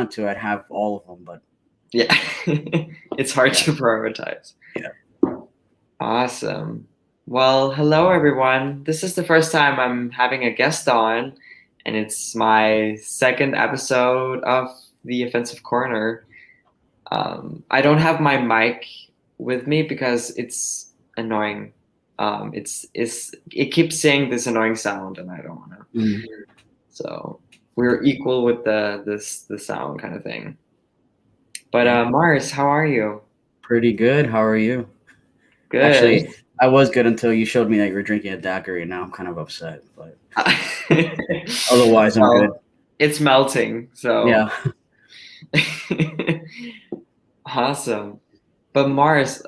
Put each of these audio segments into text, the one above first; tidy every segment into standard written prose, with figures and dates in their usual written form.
wanted to, I'd have all of them, but yeah, it's hard yeah, to prioritize. yeah. Awesome. Well, hello everyone. This is the first time I'm having a guest on, and it's my second episode of the Offensive Corner. I don't have my mic with me because it's annoying. It keeps saying this annoying sound, and I don't want to. Mm. So we're equal with the sound kind of thing. But Yeah. Mars, how are you? Pretty good. How are you? Good. Actually, I was good until you showed me that you were drinking a daiquiri, and now I'm kind of upset. But otherwise, I'm good. Well, it's melting, so Yeah. awesome. But Mars,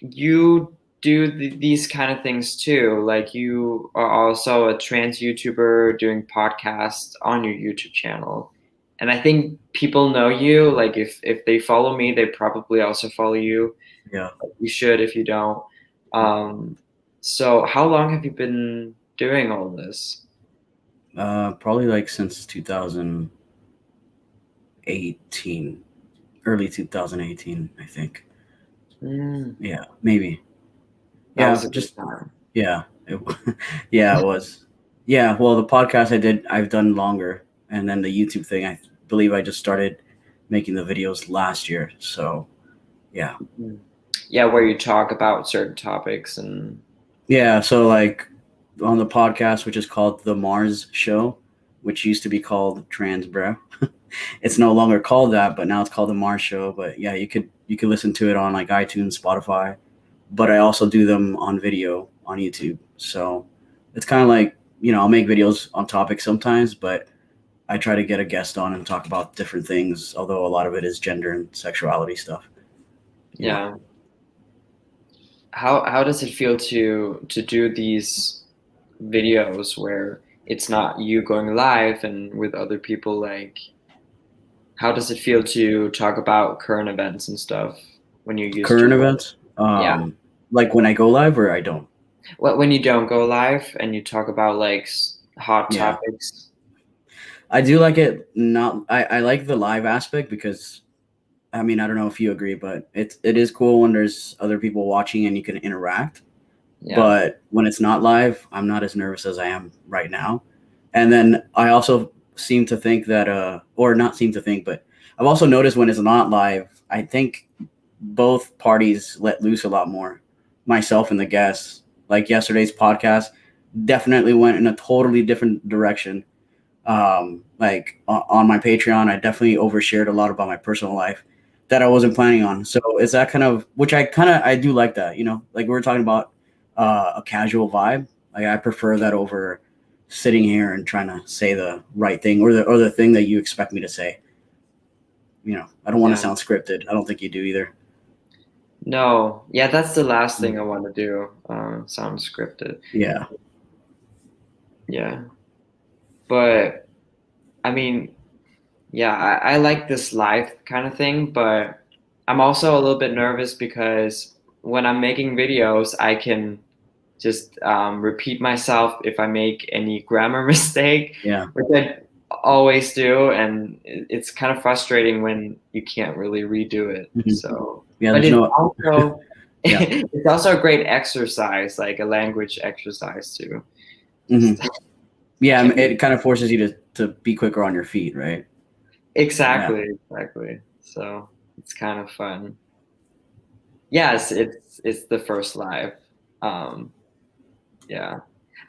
you do these kind of things too. Like you are also a trans YouTuber doing podcasts on your YouTube channel. And I think people know you. Like if they follow me, they probably also follow you. Yeah. You should if you don't. So how long have you been doing all this? Probably like since 2018, early 2018, I think. Yeah, maybe. That Yeah, was a good just time. yeah. Yeah, it was. Yeah, well, the podcast I've done longer, and then the YouTube thing, I believe I just started making the videos last year. So yeah. Yeah, where you talk about certain topics and Yeah, so like on the podcast, which is called The Mars Show, which used to be called Trans Bro. It's no longer called that, but now it's called The Mars Show. But yeah, you could listen to it on like iTunes, Spotify. But I also do them on video on YouTube. So it's kind of like, I'll make videos on topics sometimes, but I try to get a guest on and talk about different things, although a lot of it is gender and sexuality stuff. yeah. How does it feel to do these videos where it's not you going live and with other people? Like, how does it feel to talk about current events and stuff when you're used Current to? events, Yeah, like when I go live or I don't. when you don't go live and you talk about like hot Yeah, topics. I do like it. Not I like the live aspect because I mean I don't know if you agree, but it is cool when there's other people watching and you can interact. Yeah, But when it's not live, I'm not as nervous as I am right now. And then I also seem to think that, or not seem to think, but I've also noticed when it's not live, I think both parties let loose a lot more. Myself and the guests, like yesterday's podcast, definitely went in a totally different direction. Like on my Patreon, I definitely overshared a lot about my personal life that I wasn't planning on. So it's that kind of, which I do like that, like we were talking about a casual vibe. Like I prefer that over sitting here and trying to say the right thing or the thing that you expect me to say. I don't want to yeah. sound scripted. I don't think you do either. No, yeah, that's the last thing I want to do. Sound scripted. Yeah. Yeah, but I mean, yeah, I like this live kind of thing, but I'm also a little bit nervous because when I'm making videos, I can just repeat myself if I make any grammar mistake, Yeah. which I always do, and it's kind of frustrating when you can't really redo it. Mhm. So, Yeah. but There's it's no. also Yeah. it's also a great exercise, like a language exercise too. Hmm. Just Yeah. can It kind of forces you to be quicker on your feet, right? Yeah. exactly. So it's kind of fun. Yes, it's the first live. Um, yeah.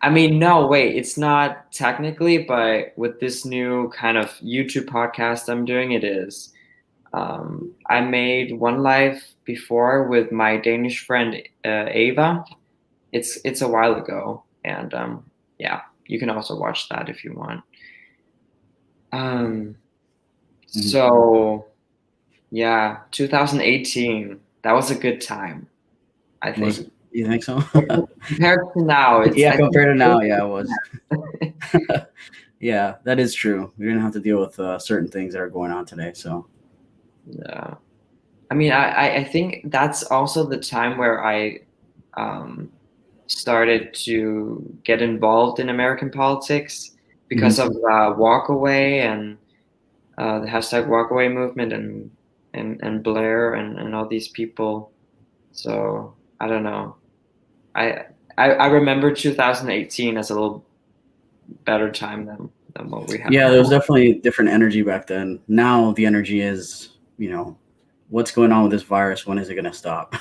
I mean, no, wait, it's not technically, but with this new kind of YouTube podcast I'm doing, it is. I made one live before with my Danish friend Ava. It's a while ago, and yeah, you can also watch that if you want. Um, Hmm. so yeah, 2018. That was a good time, I Was think. it? You think so? Compared to now, it's Yeah. I think Compared to now, yeah, it was. Yeah, that is true. We didn't have to deal with certain things that are going on today. So yeah. I mean, I think that's also the time where I um, started to get involved in American politics because Mhm. of Walkaway and the hashtag walkaway movement and Blair and all these people. So I don't know. I remember 2018 as a little better time than what we have Yeah, there was now. definitely different energy back then. Now the energy is, what's going on with this virus? When is it going to stop?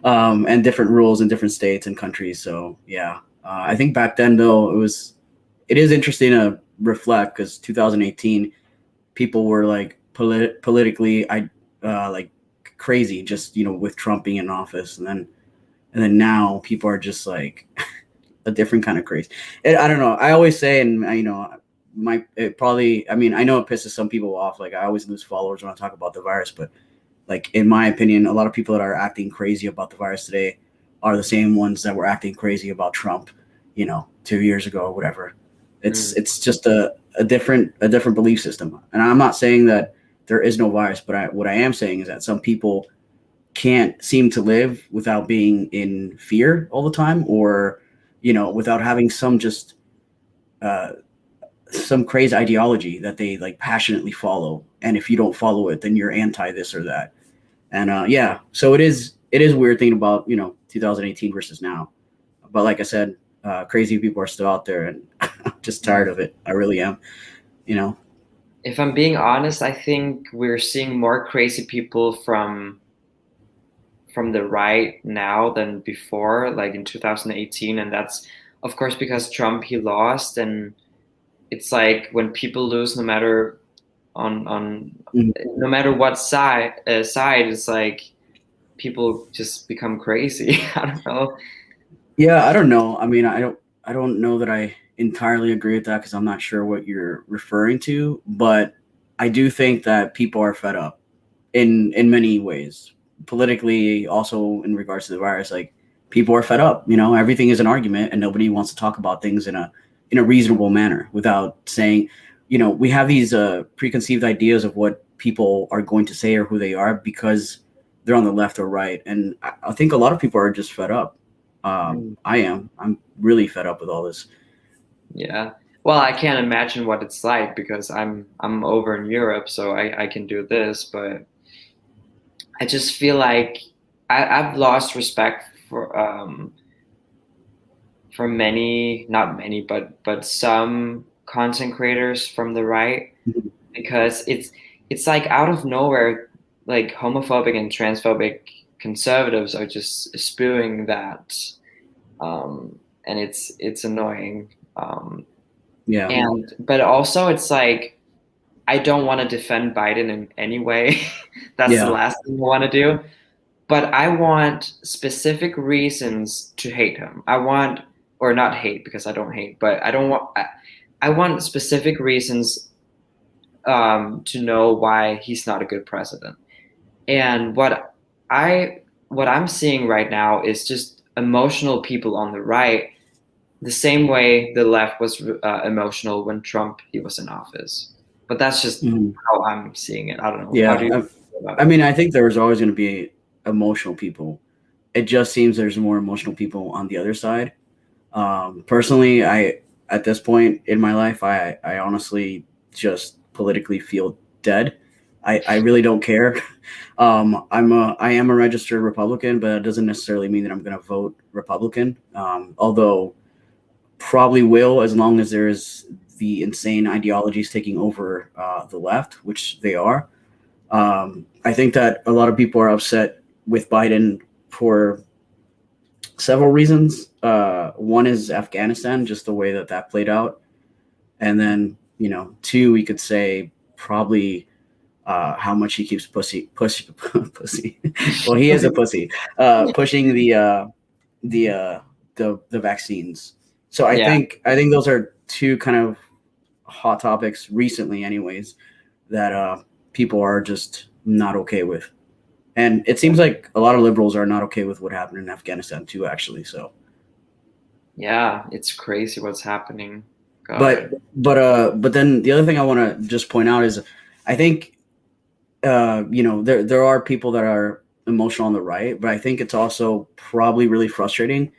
And different rules in different states and countries. So yeah, I think back then though it is interesting to reflect because 2018 people were like politically like crazy just with Trump being in office, and then now people are just like a different kind of crazy. I don't know. I always say, and it probably. I mean, I know it pisses some people off. Like I always lose followers when I talk about the virus, but like in my opinion, a lot of people that are acting crazy about the virus today are the same ones that were acting crazy about Trump, 2 years ago or whatever. It's Mm. it's just a different belief system, and I'm not saying that there is no virus, but what I am saying is that some people can't seem to live without being in fear all the time, or without having uh, some crazy ideology that they like passionately follow. And if you don't follow it, then you're anti this or that. And yeah, so it is weird thinking about 2018 versus now. But like I said, crazy people are still out there, and I'm just tired of it. I really am. You know. If I'm being honest, I think we're seeing more crazy people from the right now than before, like in 2018, and that's of course because Trump he lost, and it's like when people lose, on Mhm. no matter what side, it's like people just become crazy. I don't know. Yeah, I don't know. I mean, I don't know that I entirely agree with that because I'm not sure what you're referring to, but I do think that people are fed up in many ways. Politically, also in regards to the virus, like people are fed up. Everything is an argument, and nobody wants to talk about things in a reasonable manner without saying, we have these preconceived ideas of what people are going to say or who they are because they're on the left or right, and I think a lot of people are just fed up. Mm, I am. I'm really fed up with all this. yeah. Well, I can't imagine what it's like because I'm over in Europe, so I can do this, but I just feel like I've lost respect for many, not many, but some content creators from the right, Mhm. because it's like out of nowhere, like homophobic and transphobic conservatives are just spewing that, and it's annoying. Yeah. And but also it's like I don't want to defend Biden in any way. That's the Yeah. last thing I want to do. But I want specific reasons to hate him. I want, or not hate because I don't hate, but I don't want. I want specific reasons to know why he's not a good president. And I what I'm seeing right now is just emotional people on the right, the same way the left was emotional when Trump he was in office. But that's just Mhm. how I'm seeing it. I don't know. How do Yeah. you I, feel about I it? mean, I think there's always going to be emotional people. It just seems there's more emotional people on the other side. Personally, I at this point in my life, I honestly just politically feel dead. I really don't care. I am a registered Republican, but it doesn't necessarily mean that I'm going to vote Republican. Although probably will as long as there is the insane ideologies taking over the left, which they are. I think that a lot of people are upset with Biden for several reasons. One is Afghanistan, just the way that played out, and then two, we could say probably how much he keeps pussy. Well, he is a pussy. Pushing the the vaccines. So I Yeah. think I think those are two kind of hot topics recently, anyways, that people are just not okay with. And it seems like a lot of liberals are not okay with what happened in Afghanistan too, actually. So, Yeah, it's crazy what's happening. but God. but then the other thing I want to just point out is, I think there are people that are emotional on the right, but I think it's also probably really frustrating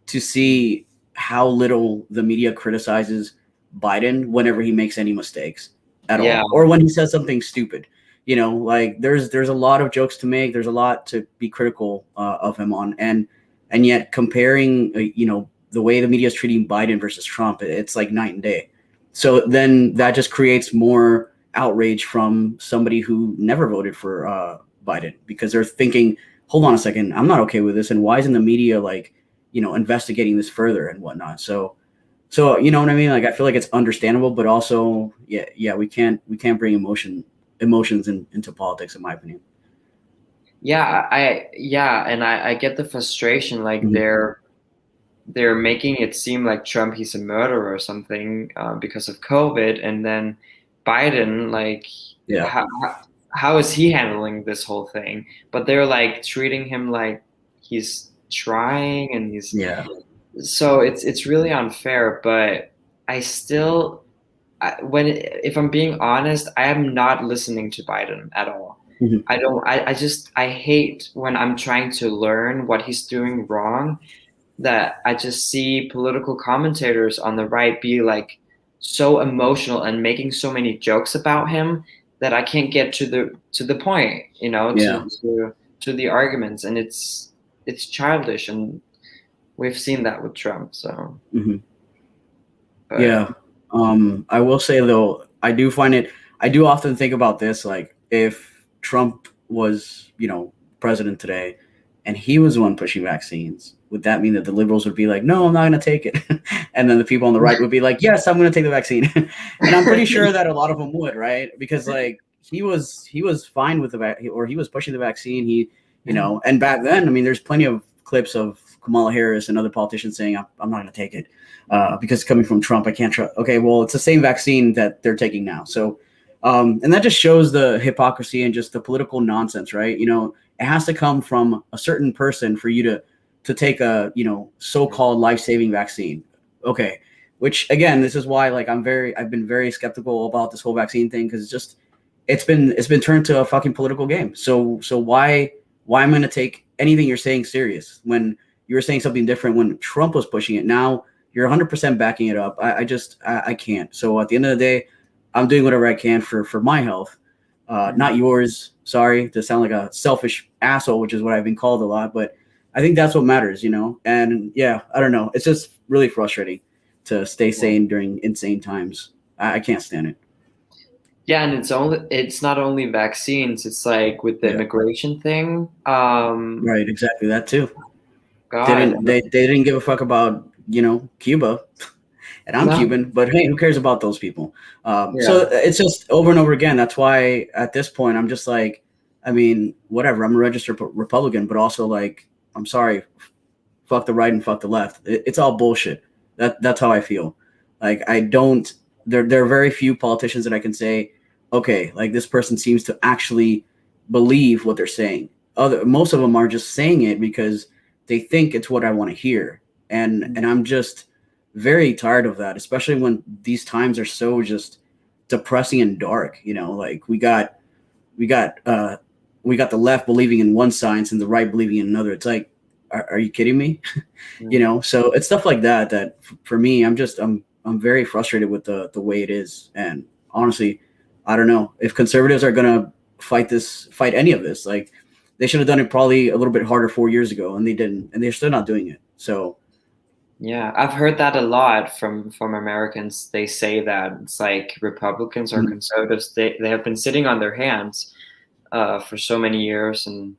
to see how little the media criticizes Biden whenever he makes any mistakes. at Yeah. all, or when he says something stupid. You know, like there's a lot of jokes to make. There's a lot to be critical of him on, and yet comparing, you know, the way the media is treating Biden versus Trump, it's like night and day. So then that just creates more outrage from somebody who never voted for Biden, because they're thinking, hold on a second, I'm not okay with this, and why isn't the media, like, you know, investigating this further and whatnot? So you know what I mean? Like, I feel like it's understandable, but also, yeah, we can't bring emotions into politics, in my opinion. Yeah, and I get the frustration. Like Mhm. they're making it seem like Trump, he's a murderer or something because of COVID, and then Biden, like Yeah, how how is he handling this whole thing? But they're like treating him like he's trying, and he's yeah, so it's really unfair. But I still, if I'm being honest, I am not listening to Biden at all. mhm. I don't. I just I hate when I'm trying to learn what he's doing wrong, that I just see political commentators on the right be like so emotional and making so many jokes about him that I can't get to the point, you know, Yeah, to the arguments, and it's childish, and we've seen that with Trump. So, hmm, but yeah. I will say though, I do often think about this, like, if Trump was, you know, president today, and he was the one pushing vaccines, would that mean that the liberals would be like, no, I'm not going to take it? And then the people on the right would be like, yes, I'm going to take the vaccine. And I'm pretty sure that a lot of them would, right? Because, like, he was fine with the or he was pushing the vaccine. He, you know, and back then, I mean, there's plenty of clips of Kamala Harris and other politicians saying, I'm not going to take it because it's coming from Trump. I can't trust. Okay, well, it's the same vaccine that they're taking now. So, and that just shows the hypocrisy and just the political nonsense, right? You know, it has to come from a certain person for you to take a, you know, so-called life-saving vaccine. Okay, which again, this is why, like, I've been very skeptical about this whole vaccine thing, because it's been turned to a fucking political game. So why am I going to take anything you're saying serious when you were saying something different when Trump was pushing it? Now you're 100% backing it up. I can't. So at the end of the day, I'm doing whatever I can for my health, not yours. Sorry to sound like a selfish asshole, which is what I've been called a lot, but I think that's what matters, you know? And yeah, I don't know. It's just really frustrating to stay sane during insane times. I can't stand it. yeah, and it's not only vaccines. It's like with the Yeah. immigration thing. Right. Exactly. That too. God, They didn't give a fuck about, you know, Cuba, and I'm no, Cuban, but hey, who cares about those people? yeah, So it's just over and over again. That's why at this point I'm just like, I mean, whatever. I'm a registered Republican, but also, like, I'm sorry, fuck the right and fuck the left. It's all bullshit. That's how I feel. Like, I don't. There are very few politicians that I can say, okay, like, this person seems to actually believe what they're saying. Most of them are just saying it because they think it's what I want to hear, and I'm just very tired of that, especially when these times are so just depressing and dark. You know, like, we got we got the left believing in one science and the right believing in another. It's like, are you kidding me? You know, so it's stuff like that for me, I'm very frustrated with the way it is. And honestly, I don't know if conservatives are gonna fight any of this. Like, they should have done it probably a little bit harder 4 years ago, and they didn't, and they're still not doing it. So yeah. I've heard that a lot from Americans. They say that it's like Republicans or mm, conservatives. They have been sitting on their hands for so many years, and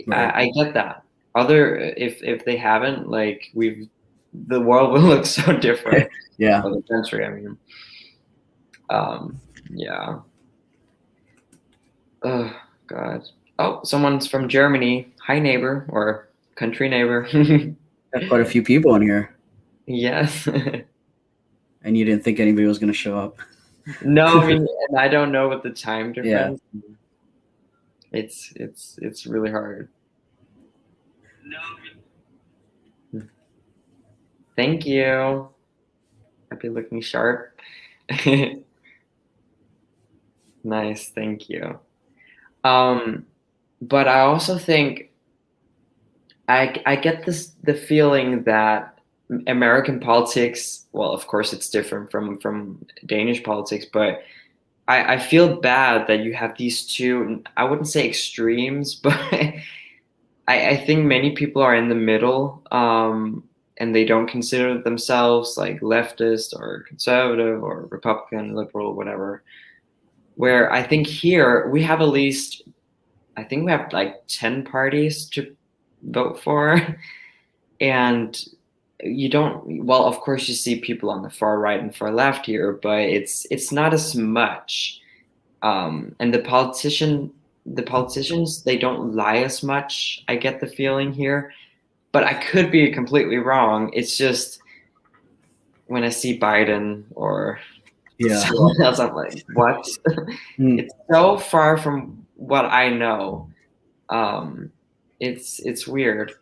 right. I get that. Other if they haven't, like the world will look so different. Yeah. Or the country, I mean. Yeah. Oh God. Oh, someone's from Germany. Hi, neighbor or country neighbor. Got quite a few people in here, Yes. and you didn't think anybody was gonna show up. No, I mean, and I don't know what the time Yeah. difference. It's really hard. Thank you. Happy looking sharp. Nice, thank you. Um, but I also think I get the feeling that American politics, well, of course it's different from Danish politics, but I feel bad that you have these two, I wouldn't say extremes, but I think many people are in the middle, and they don't consider themselves like leftist or conservative or Republican, liberal, whatever. Where I think here we have at least, I think we have like 10 parties to vote for. And you don't, well, of course you see people on the far right and far left here, but it's not as much. And the politicians, they don't lie as much. I get the feeling here, but I could be completely wrong. It's just when I see Biden or Yeah. someone else, I'm like, what? It's so far from what I know. It's weird,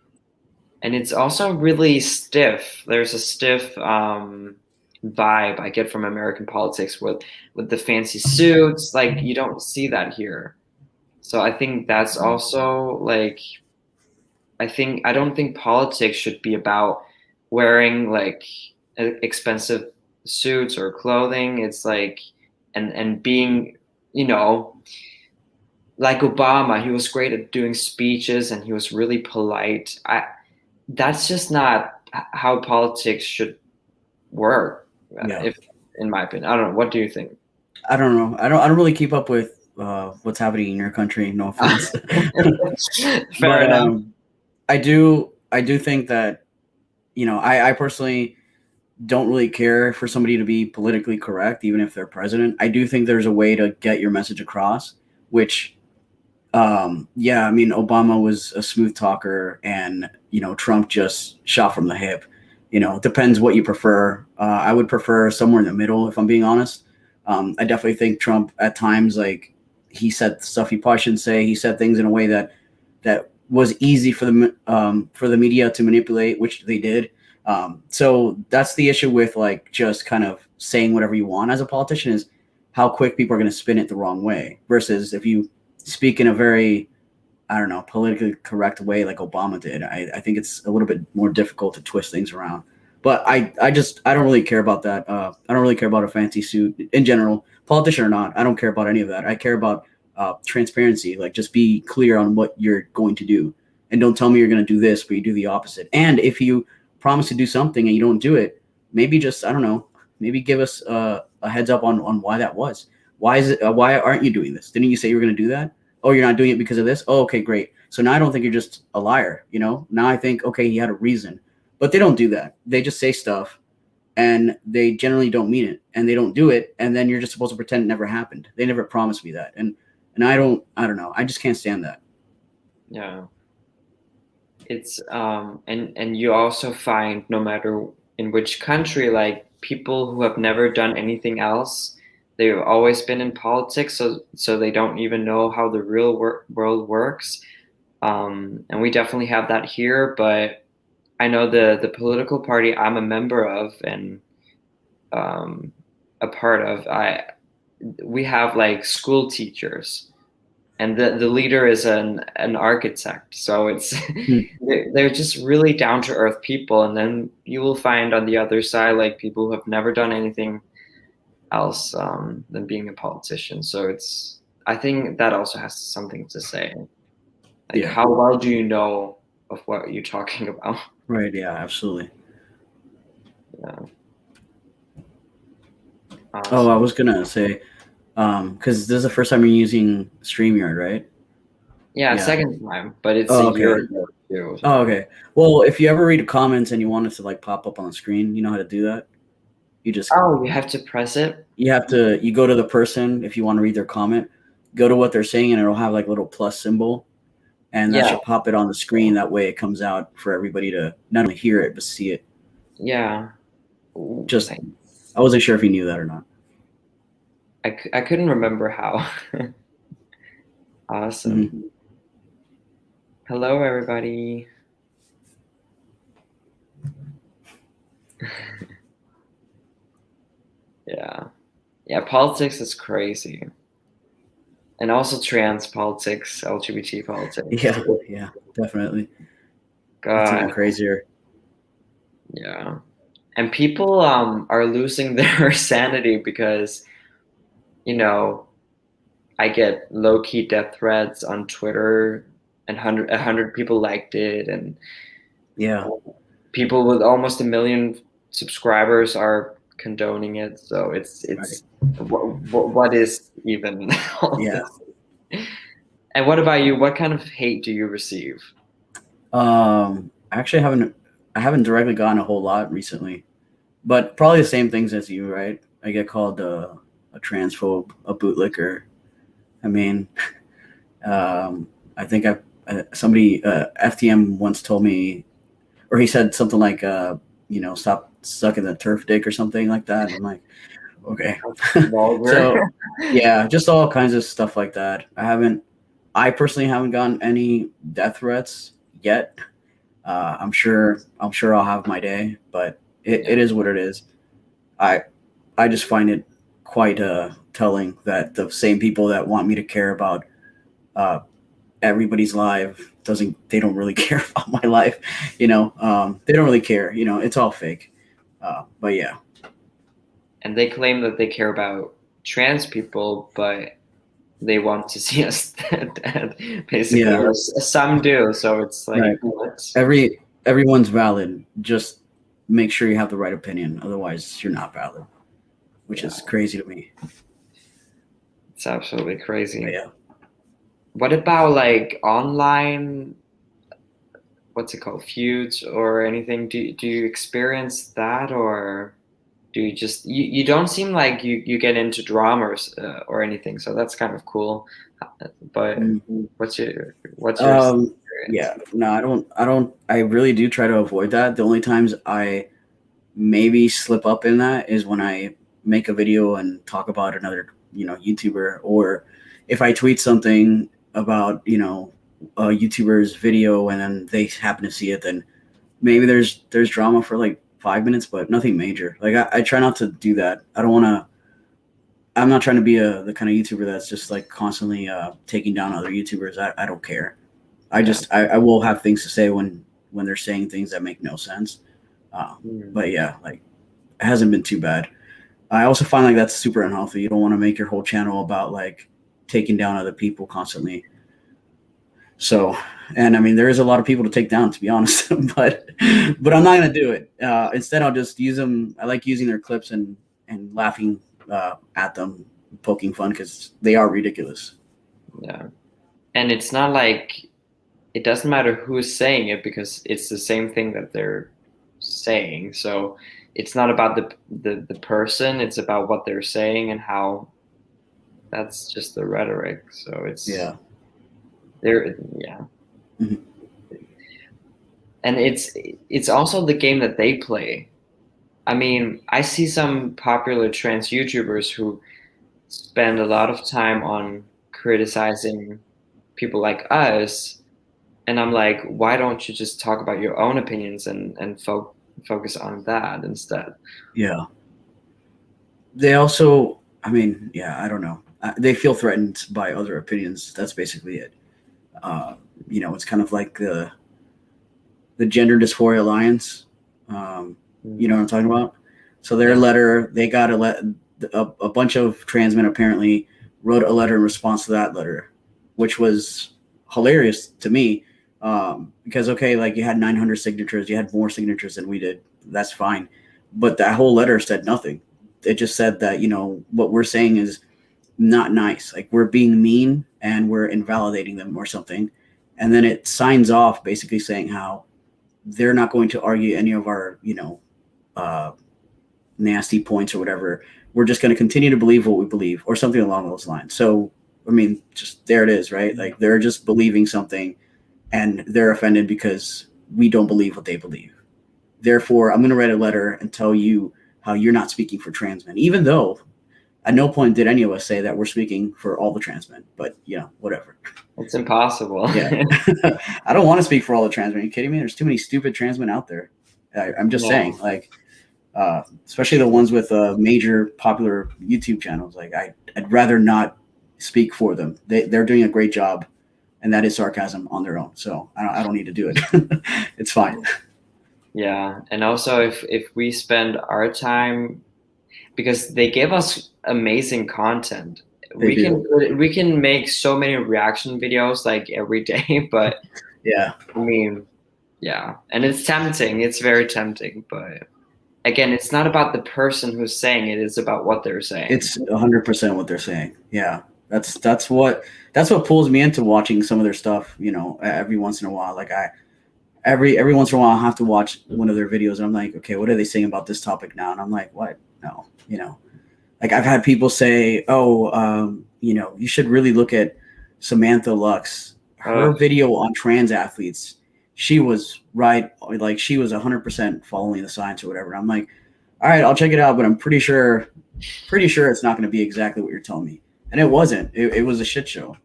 and it's also really stiff. There's a stiff vibe I get from American politics with the fancy suits. Like you don't see that here. So I think that's also like, I don't think politics should be about wearing like expensive suits or clothing. It's like, and being, you know, like Obama, he was great at doing speeches and he was really polite. That's just not how politics should work. Yeah. If, in my opinion, I don't know. What do you think? I don't know. I don't really keep up with what's happening in your country. No offense. Fair But enough. I do think that, you know, I personally don't really care for somebody to be politically correct, even if they're president. I do think there's a way to get your message across, which, yeah, I mean, Obama was a smooth talker, and you know, Trump just shot from the hip. You know, it depends what you prefer. I would prefer somewhere in the middle, if I'm being honest. I definitely think Trump at times, like, he said stuff he probably shouldn't say. He said things in a way that was easy for the media to manipulate, which they did. So that's the issue with like just kind of saying whatever you want as a politician, is how quick people are going to spin it the wrong way. Versus if you speak in a very, I don't know, politically correct way like Obama did, I think it's a little bit more difficult to twist things around. But I don't really care about that. I don't really care about a fancy suit in general, politician or not. I don't care about any of that. I care about transparency. Like, just be clear on what you're going to do, and don't tell me you're going to do this, but you do the opposite. And if you promise to do something and you don't do it, maybe just, I don't know, maybe give us a heads up on why that was. Why is it? Why aren't you doing this? Didn't you say you were going to do that? Oh, you're not doing it because of this? Oh, okay, great. So now I don't think you're just a liar, you know? Now I think, okay, he had a reason. But they don't do that. They just say stuff, and they generally don't mean it, and they don't do it, and then you're just supposed to pretend it never happened. They never promised me that. And I don't know. I just can't stand that. Yeah. It's and you also find, no matter in which country, like people who have never done anything else, they've always been in politics, so they don't even know how the real world works. And we definitely have that here, but I know the political party I'm a member of and a part of, we have like school teachers, and the leader is an architect, so it's Hmm. they're just really down to earth people. And then you will find on the other side like people who have never done anything else than being a politician. So it's, I think that also has something to say, like Yeah. how well do you know of what you're talking about. Right. Yeah, absolutely. Yeah. Oh, I Awesome. was gonna say, because this is the first time you're using StreamYard, right? Yeah, Yeah. second time, but it's a Oh, year okay. ago too or Oh, something. okay. Well, if you ever read the comments and you want it to like pop up on the screen, you know how to do that. You just Oh, you have to press it. you go to the person if you want to read their comment, go to what they're saying, and it'll have like a little plus symbol, and that Yeah. should pop it on the screen. That way, it comes out for everybody to not only hear it but see it. Yeah. Ooh, Just, thanks. I wasn't sure if you knew that or not. I couldn't remember how. Awesome. Hmm. Hello, everybody. Yeah. Yeah, politics is crazy. And also trans politics, LGBT politics. Yeah, yeah, definitely. That's even God, crazier. yeah. And people are losing their sanity because you know, I get low-key death threats on Twitter, and 100 people liked it, and Yeah, people with almost 1 million subscribers are condoning it. So right. what is even all Yeah. this? And what about you? What kind of hate do you receive? Actually, I haven't directly gotten a whole lot recently, but probably the same things as you, right? I get called a transphobe, a bootlicker. I mean, um, I think somebody FTM once told me, or he said something like, stop sucking the turf dick or something like that. And I'm like, okay. Vulgar. So yeah, just all kinds of stuff like that. I personally haven't gotten any death threats yet. I'm sure I'll have my day, but it is what it is. I I just find it quite telling that the same people that want me to care about uh, everybody's life they don't really care about my life. They don't really care. It's all fake. But yeah, And they claim that they care about trans people, but they want to see us dead, basically. yeah, Or some do. So it's like, right. what? Everyone's valid. Just make sure you have the right opinion. Otherwise, you're not valid, which Yeah, is crazy to me. it's absolutely But crazy. yeah. What about like online, what's it called, feuds or anything? Do you experience that, or do you just you don't seem like you get into dramas or anything, so that's kind of cool. But Mhm. what's your Um, experience? yeah, no, I really do try to avoid that. The only times I maybe slip up in that is when I make a video and talk about another, YouTuber, or if I tweet something about, a YouTuber's video and then they happen to see it, then maybe there's drama for like 5 minutes, but nothing major. Like I try not to do that. I'm not trying to be the kind of YouTuber that's just like constantly taking down other YouTubers. I don't care. Yeah. I will have things to say when they're saying things that make no sense. Hmm. But yeah, like it hasn't been too bad. I also find like that's super unhealthy. You don't want to make your whole channel about like taking down other people constantly. So, and I mean, there is a lot of people to take down, to be honest, but I'm not gonna do it. Instead, I'll just use them. I like using their clips and laughing at them, poking fun because they are ridiculous. Yeah. And it's not like it doesn't matter who's saying it because it's the same thing that they're saying. So it's not about the person, it's about what they're saying and how that's just the rhetoric. So it's Yeah. there, yeah. Mhm. And it's also the game that they play. I mean, I see some popular trans YouTubers who spend a lot of time on criticizing people like us, and I'm like, why don't you just talk about your own opinions and focus on that instead? Yeah. They also, I mean, yeah, I don't know. They feel threatened by other opinions. That's basically it. It's kind of like the Gender Dysphoria Alliance. You know Mm, what I'm talking about? So their yeah, letter, they got a bunch of trans men apparently wrote a letter in response to that letter, which was hilarious to me. Because okay, like you had 900 signatures, you had more signatures than we did. That's fine, but that whole letter said nothing. It just said that what we're saying is not nice. Like we're being mean and we're invalidating them or something. And then it signs off basically saying how they're not going to argue any of our, uh, nasty points or whatever. We're just going to continue to believe what we believe or something along those lines. So, I mean, just there it is, right? Like they're just believing something and they're offended because we don't believe what they believe. Therefore, I'm going to write a letter and tell you how you're not speaking for trans men, even though at no point did any of us say that we're speaking for all the trans men, but whatever. it's impossible. Yeah. I don't want to speak for all the trans men. Are you kidding me? There's too many stupid trans men out there. I'm just Yeah, saying, like, especially the ones with major popular YouTube channels. Like, I'd rather not speak for them. They're doing a great job, and that is sarcasm on their own. So I don't need to do it. It's fine. yeah. And also, if we spend our time, because they give us amazing content. They We can make so many reaction videos like every day, but Yeah. I mean, yeah, and it's tempting. It's very tempting, but again, it's not about the person who's saying it. It's about what they're saying. It's 100% what they're saying. Yeah. That's what pulls me into watching some of their stuff, you know, every once in a while. Like every once in a while I have to watch one of their videos and I'm like, okay, what are they saying about this topic now? And I'm like, what? No, you know. Like I've had people say, "Oh, you know, you should really look at Samantha Lux. Her video on trans athletes, she was right. Like she was 100% following the science or whatever." I'm like, "All right, I'll check it out," but I'm pretty sure it's not going to be exactly what you're telling me. And it wasn't. It was a shit show.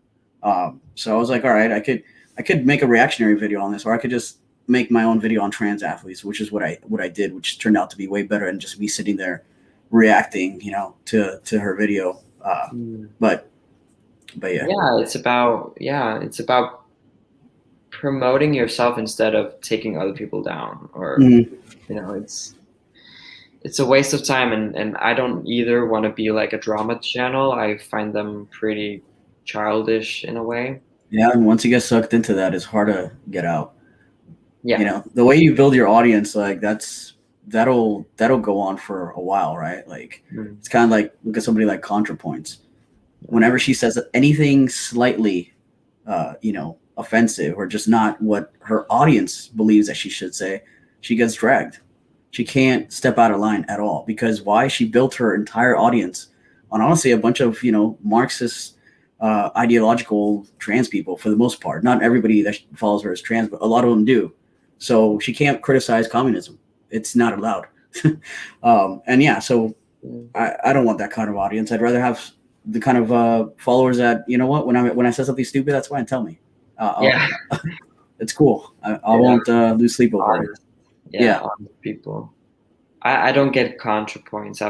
So I was like, all right, I could make a reactionary video on this, or I could just make my own video on trans athletes, which is what I did, which turned out to be way better than just me sitting there reacting, you know, to her video. But yeah. It's about promoting yourself instead of taking other people down, or you know, it's a waste of time, and I don't either want to be like a drama channel. I find them pretty childish in a way. Yeah, and once you get sucked into that, it's hard to get out. Yeah. You know, the way you build your audience, like that'll go on for a while, right? Like it's kind of like look at somebody like ContraPoints. Whenever she says anything slightly, you know, offensive or just not what her audience believes that she should say, she gets dragged. She can't step out of line at all because why? She built her entire audience on honestly a bunch of, you know, Marxist, ideological trans people for the most part. Not everybody that follows her is trans, but a lot of them do. So she can't criticize communism. It's not allowed. And yeah, so I don't want that kind of audience. I'd rather have the kind of followers that, you know what, when I say something stupid, that's fine. Tell me. It's cool. I won't lose sleep over it. Yeah. People. I don't get ContraPoints.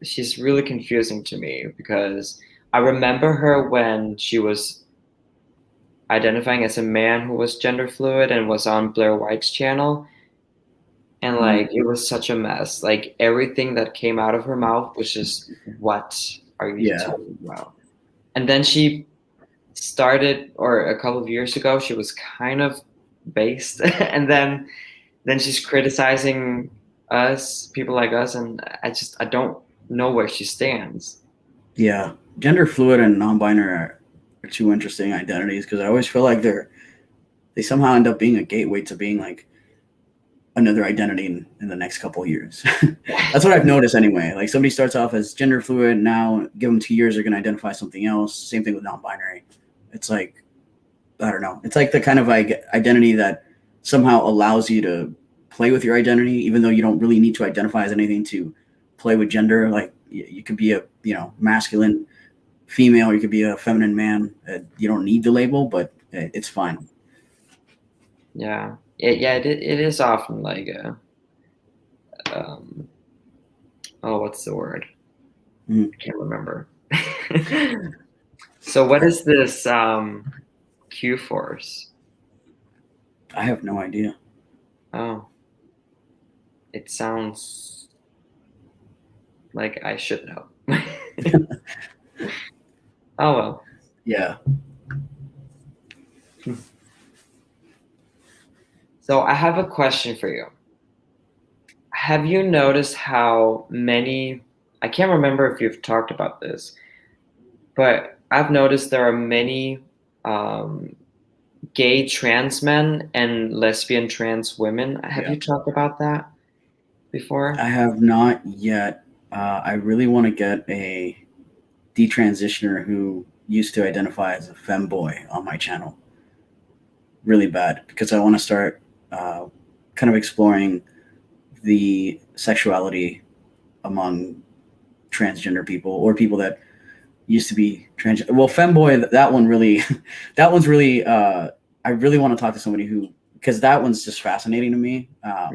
She's really confusing to me because I remember her when she was identifying as a man who was gender fluid and was on Blair White's channel. And like it was such a mess. Like everything that came out of her mouth was just, what are you talking about? And then she started, or a couple of years ago, she was kind of based, and then she's criticizing us, people like us, and I don't know where she stands. Yeah, gender fluid and non-binary are two interesting identities because I always feel like they somehow end up being a gateway to being like another identity in the next couple of years. That's what I've noticed anyway. Like somebody starts off as gender fluid, now give them 2 years, they're going to identify something else. Same thing with non-binary. It's like, I don't know. It's like the kind of like identity that somehow allows you to play with your identity, even though you don't really need to identify as anything to play with gender. Like you could be a, you know, masculine female, you could be a feminine man. You don't need the label, but it's fine. Yeah. It is often like what's the word? I can't remember. So what is this Q force? I have no idea. Oh, it sounds like I should know. Oh well. Yeah. So I have a question for you. Have you noticed how many, I can't remember if you've talked about this, but I've noticed there are many gay trans men and lesbian trans women. Have you talked about that before? I have not yet. I really want to get a detransitioner who used to identify as a femboy on my channel. Really bad because I want to start kind of exploring the sexuality among transgender people or people that used to be trans. Well, femboy, that one really, that one's really. I really want to talk to somebody who, because that one's just fascinating to me. I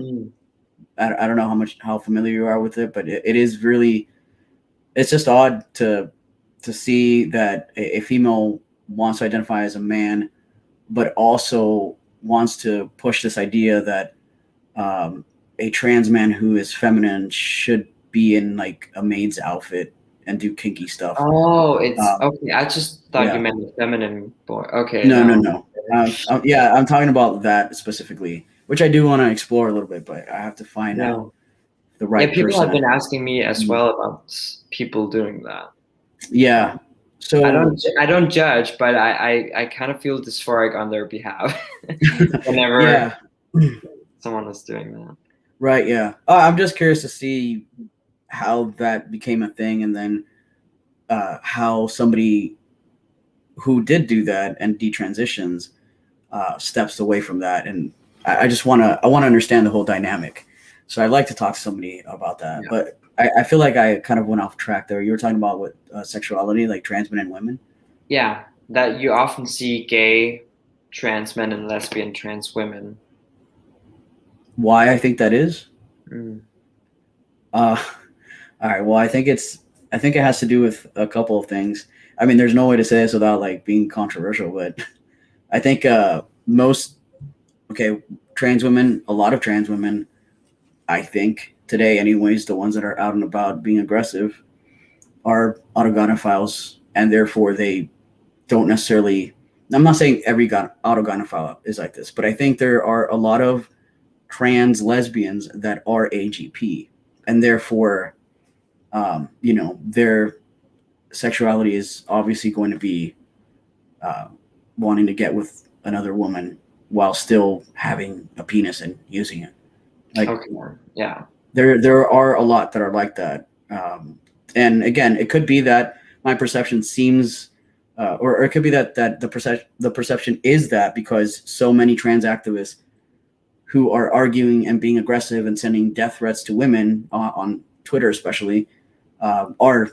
don't know how familiar you are with it, but it is really, it's just odd to see that a female wants to identify as a man, but also wants to push this idea that a trans man who is feminine should be in like a maid's outfit and do kinky stuff. Oh, it's Um, okay. I just thought you yeah, meant a feminine boy. Okay, no, no, no. no. Yeah, I'm talking about that specifically, which I do want to explore a little bit, but I have to find Yeah. out the Yeah, right people have person. been asking me as Mm. well about people doing that. Yeah. I So don't judge, but I kind of feel dysphoric on their behalf whenever yeah, someone is doing that. right. Yeah. I'm just curious to see how that became a thing, and then how somebody who did do that and detransitions steps away from that, and I just want to understand the whole dynamic. So I'd like to talk to somebody about that, Yeah. but I feel like I kind of went off track there. You were talking about what sexuality, like trans men and women. Yeah, that you often see gay trans men and lesbian trans women. Why I think that is? Mm. Uh, all right. Well, I think it has to do with a couple of things. I mean, there's no way to say this without like being controversial, but I think most okay trans women, a lot of trans women, I think today, anyways, the ones that are out and about being aggressive are autogynephiles, and therefore they don't necessarily. I'm not saying every autogynephile is like this, but I think there are a lot of trans lesbians that are AGP, and therefore, their sexuality is obviously going to be uh, wanting to get with another woman while still having a penis and using it. Like Okay. Yeah. there are a lot that are like that. And again, it could be that my perception seems, or it could be that the perception is that because so many trans activists who are arguing and being aggressive and sending death threats to women on Twitter, especially, are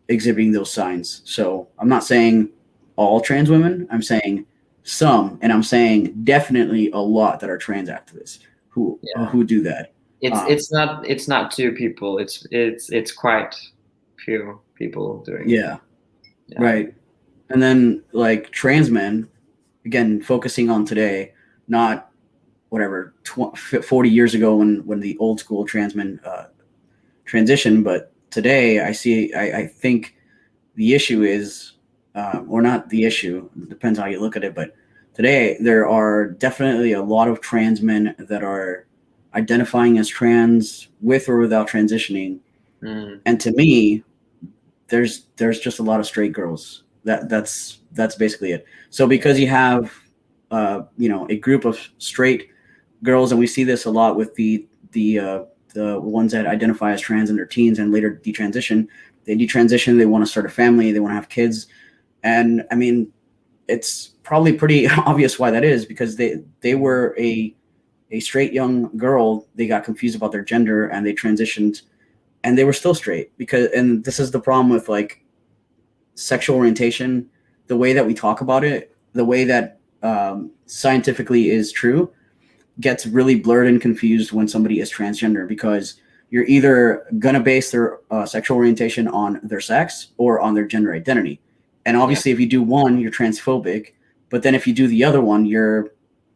exhibiting those signs. So I'm not saying all trans women. I'm saying some, and I'm saying definitely a lot that are trans activists Yeah. who do that. Um, It's not two people. It's quite few people doing it. yeah, Yeah. right. And then like trans men, again, focusing on today, not whatever 40 years ago when the old school trans men transitioned, but today I think the issue is, or not the issue, depends how you look at it, but today there are definitely a lot of trans men that are identifying as trans with or without transitioning. Mm. And to me, there's just a lot of straight girls. That's basically it. So because you have a group of straight girls, and we see this a lot with the ones that identify as trans in their teens and later detransition. They detransition, they want to start a family, they want to have kids, and I mean, it's probably pretty obvious why that is, because they were a straight young girl. They got confused about their gender and they transitioned, and they were still straight. And this is the problem with like sexual orientation, the way that we talk about it, the way that scientifically is true, gets really blurred and confused when somebody is transgender, because you're either gonna base their sexual orientation on their sex or on their gender identity. And Yeah. obviously, if you do one, you're transphobic, but then if you do the other one, you're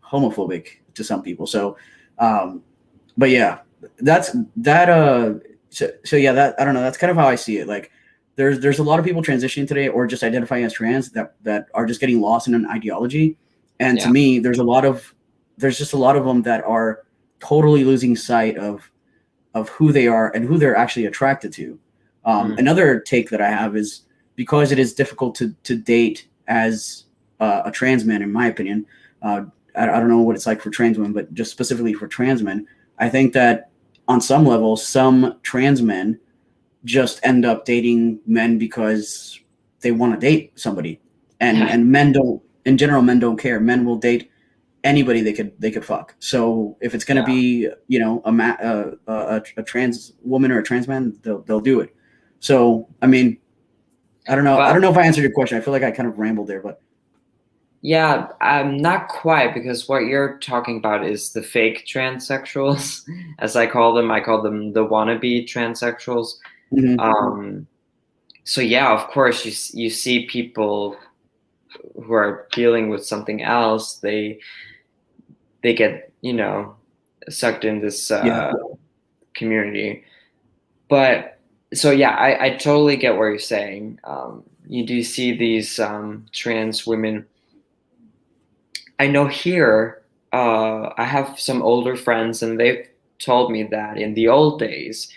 homophobic to some people. So, but yeah, that's that. So yeah, that I don't know. That's kind of how I see it. Like, there's a lot of people transitioning today, or just identifying as trans, that are just getting lost in an ideology. And to Yeah. me, there's just a lot of them that are totally losing sight of who they are and who they're actually attracted to. Mm. Another take that I have is, because it is difficult to date as a trans man, in my opinion. I don't know what it's like for trans women, but just specifically for trans men, I think that on some level, some trans men just end up dating men because they want to date somebody, and Yeah. and men don't. In general, men don't care. Men will date anybody they could fuck. So if it's gonna Yeah. be a trans woman or a trans man, they'll do it. So I mean, I don't know. I But don't know if I answered your question. I feel like I kind of rambled there, but yeah, not quite, because what you're talking about is the fake transsexuals, as I call them. I call them the wannabe transsexuals. mhm. So yeah, of course, you see people who are dealing with something else. They get sucked in this Yeah, community. but so yeah, I totally get what you're saying. You do see these trans women. I know here, I have some older friends, and they've told me that in the old days,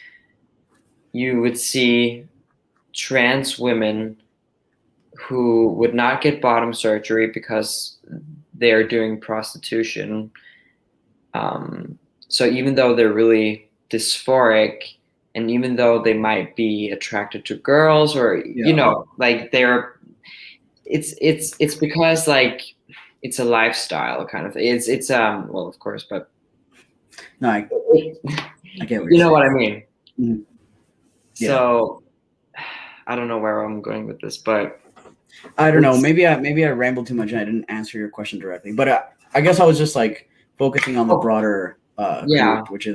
you would see trans women who would not get bottom surgery because they're doing prostitution. So even though they're really dysphoric, and even though they might be attracted to girls, or like it's because like it's a lifestyle kind of thing. It's well, of course, but No, I get what you're you know saying. what I mean. Mhm. Yeah. So I don't know where I'm going with this, but I don't know. Maybe I rambled too much and I didn't answer your question directly. But I guess I was just like focusing on the broader group, which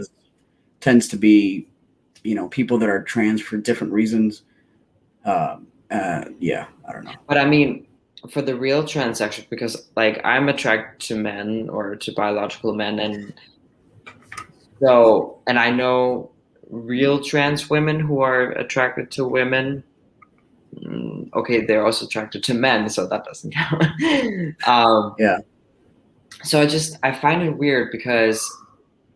tends to be, people that are trans for different reasons. Yeah, I don't know. But I mean, for the real transsexual, because like I'm attracted to men or to biological men, and I know real trans women who are attracted to women. Okay, they're also attracted to men, so that doesn't count. Yeah. So I find it weird because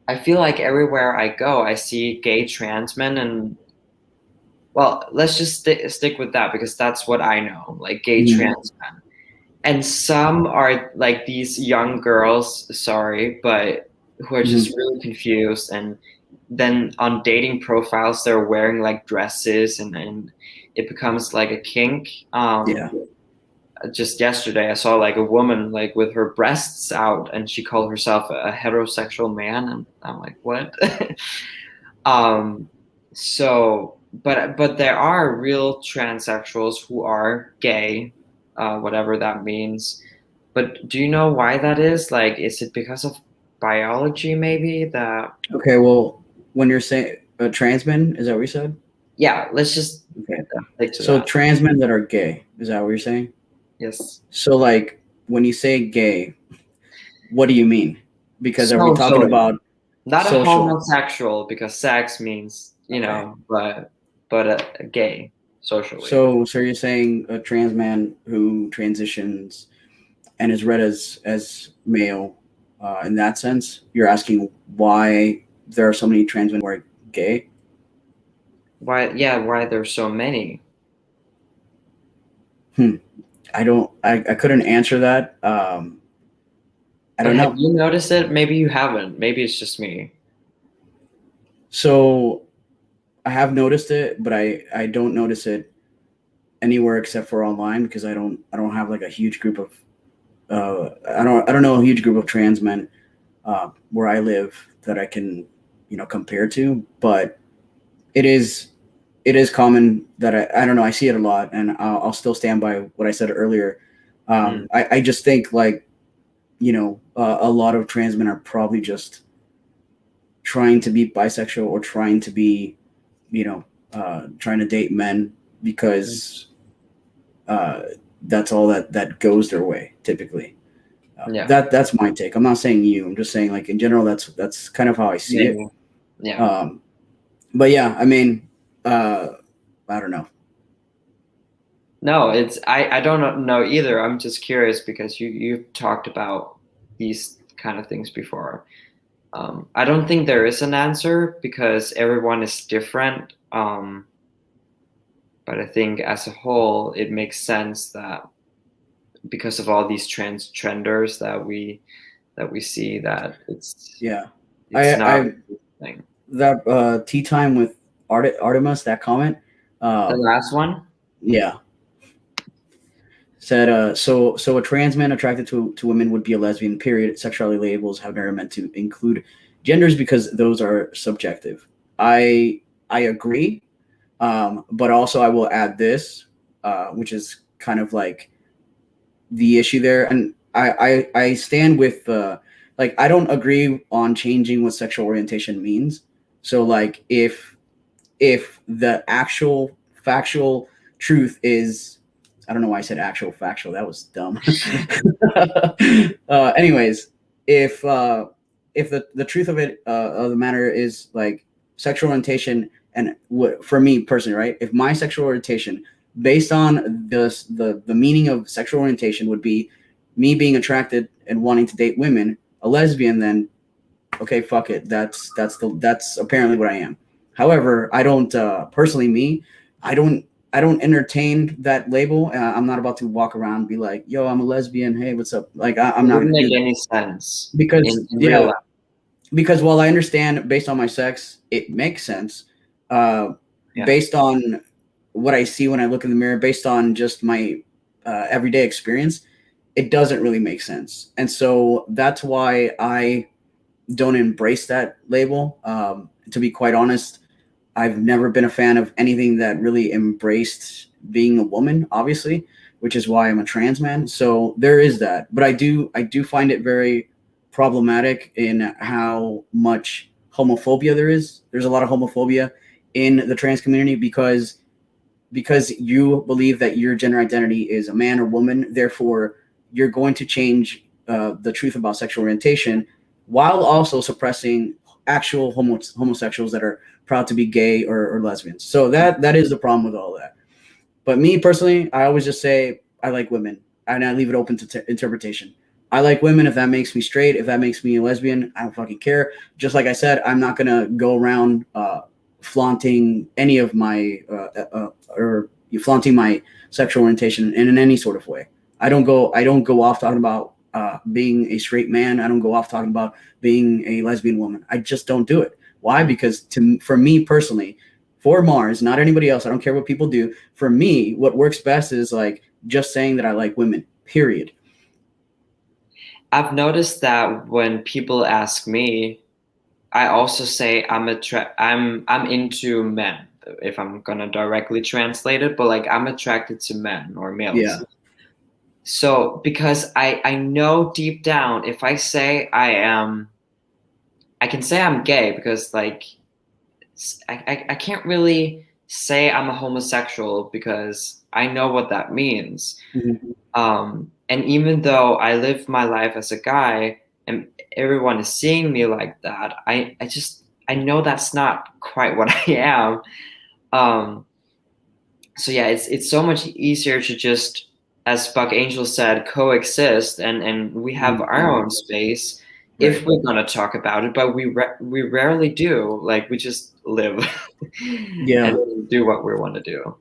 I feel like everywhere I go, I see gay trans men, and well, let's just stick with that because that's what I know, like gay trans men. And some are like these young girls, sorry, but who are just really confused. And then on dating profiles, they're wearing like dresses, and it becomes like a kink. Just yesterday, I saw like a woman like with her breasts out, and she called herself a heterosexual man, and I'm like, what? So, but there are real transsexuals who are gay, whatever that means. But do you know why that is? Like, is it because of biology, maybe? Okay, well, when you're saying trans men, is that what you said? Yeah, let's just stick to So that. trans men that are gay, is that what you're saying? Yes. So like when you say gay, what do you mean? Because are we talking about not social? A homosexual, because sex means but a gay socially. So you're saying a trans man who transitions and is read as male, in that sense, you're asking why there are so many trans men who are gay? Why? Yeah, why there's so many? I couldn't answer that. I don't know. Have you noticed it? Maybe you haven't. Maybe it's just me. So I have noticed it, but I don't notice it anywhere except for online because I don't have like a huge group of I don't know a huge group of trans men where I live that I can compare to, but it is common that I don't know, I see it a lot, and I'll still stand by what I said earlier. I just think like a lot of trans men are probably just trying to be bisexual or trying to be trying to date men because that's all that goes their way typically. That's my take. I'm not saying you. I'm just saying like in general that's kind of how I see it. Yeah. But yeah, I mean, I don't know. No, I don't know either. I'm just curious because you've talked about these kind of things before. I don't think there is an answer because everyone is different. But I think as a whole, it makes sense that because of all these trenders that we see, that it's not a thing. That tea time with Artemis, that comment. The last one? Yeah. Said so a trans man attracted to women would be a lesbian, period. Sexuality labels have never meant to include genders because those are subjective. I agree. But also I will add this, which is kind of like the issue there. And I stand with like I don't agree on changing what sexual orientation means. So like if the actual factual truth is, I don't know why I said actual factual, that was dumb. Anyways, if the truth of it of the matter is like sexual orientation and what for me personally, right? If my sexual orientation, based on the meaning of sexual orientation, would be me being attracted and wanting to date women, a lesbian, then okay, fuck it. That's apparently what I am. However, I don't personally me, I don't entertain that label. I'm not about to walk around and be like, "Yo, I'm a lesbian. Hey, what's up?" Like I'm It not wouldn't gonna make do that any sense because in real life. because while I understand based on my sex, it makes sense. Uh, Yeah. Based on what I see when I look in the mirror, based on just my everyday experience, it doesn't really make sense. And so that's why I don't embrace that label. To be quite honest, I've never been a fan of anything that really embraced being a woman, obviously, which is why I'm a trans man. So there is that. But I do find it very problematic in how much homophobia there is. There's a lot of homophobia in the trans community because you believe that your gender identity is a man or woman, therefore you're going to change the truth about sexual orientation while also suppressing actual homosexuals that are proud to be gay or lesbians. So that is the problem with all that. But me personally, I always just say I like women, and I leave it open to interpretation. I like women. If that makes me straight, if that makes me a lesbian, I don't fucking care. Just like I said, I'm not gonna go around flaunting any of my or flaunting my sexual orientation in any sort of way. I don't go off talking about being a straight man. I don't go off talking about being a lesbian woman. I just don't do it. Why? Because for me personally, for Mars, not anybody else, I don't care what people do. For me, what works best is like just saying that I like women, period. I've noticed that when people ask me, I also say I'm into men, if I'm gonna directly translate it, but like I'm attracted to men or males. Yeah. So because I know deep down, if I say I can say I'm gay because like I can't really say I'm a homosexual because I know what that means. Mm-hmm. And even though I live my life as a guy and everyone is seeing me like that, I know that's not quite what I am. Um, so yeah, it's so much easier to just, as Buck Angel said, coexist and we have our own space if Right. we're gonna talk about it, but we rarely do. Like we just live Yeah. and do what we want to do.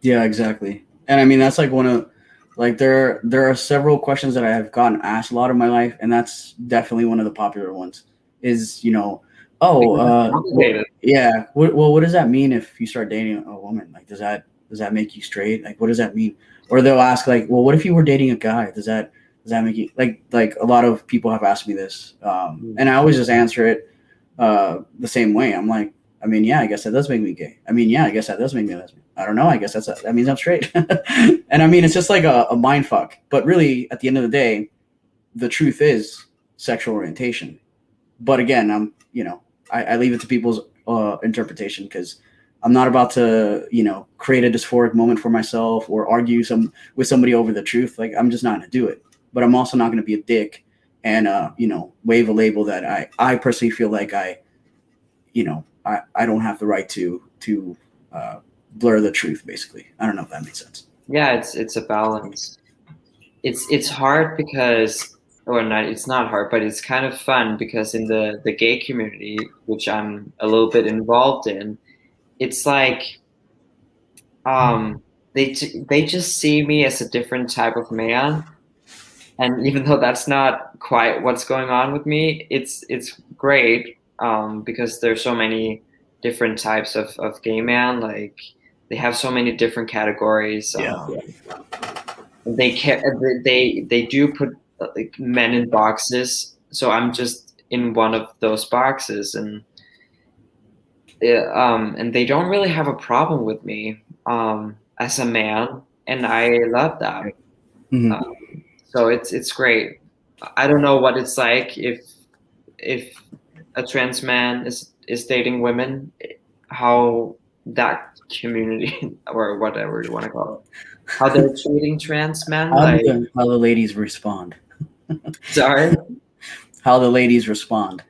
Yeah, exactly. And I mean that's like one of like there are several questions that I have gotten asked a lot in my life, and that's definitely one of the popular ones. Is oh Because it's complicated. yeah, what does that mean if you start dating a woman? Like does that make you straight? Like what does that mean? Or they'll ask like, well, what if you were dating a guy? Does that make you like a lot of people have asked me this, and I always just answer it the same way. I'm like, I mean, yeah, I guess that does make me gay. I mean, yeah, I guess that does make me a lesbian. I don't know. I guess that means I'm straight. And I mean, it's just like a mind fuck. But really, at the end of the day, the truth is sexual orientation. But again, I leave it to people's interpretation because I'm not about to, create a dysphoric moment for myself or argue with somebody over the truth. Like, I'm just not going to do it. But I'm also not going to be a dick and, wave a label that I personally feel like I don't have the right to blur the truth. Basically, I don't know if that makes sense. Yeah, it's a balance. It's hard because, or not, it's not hard, but it's kind of fun because in the gay community, which I'm a little bit involved in, it's like they just see me as a different type of man, and even though that's not quite what's going on with me, it's great because there's so many different types of gay man. Like they have so many different categories. Yeah. They do put like men in boxes, so I'm just in one of those boxes, and they don't really have a problem with me as a man, and I love that. Mm-hmm. Um, so it's great. I don't know what it's like if a trans man is dating women, how that community or whatever you want to call it, how they're treating trans men. Like, How the ladies respond. sorry, How the ladies respond.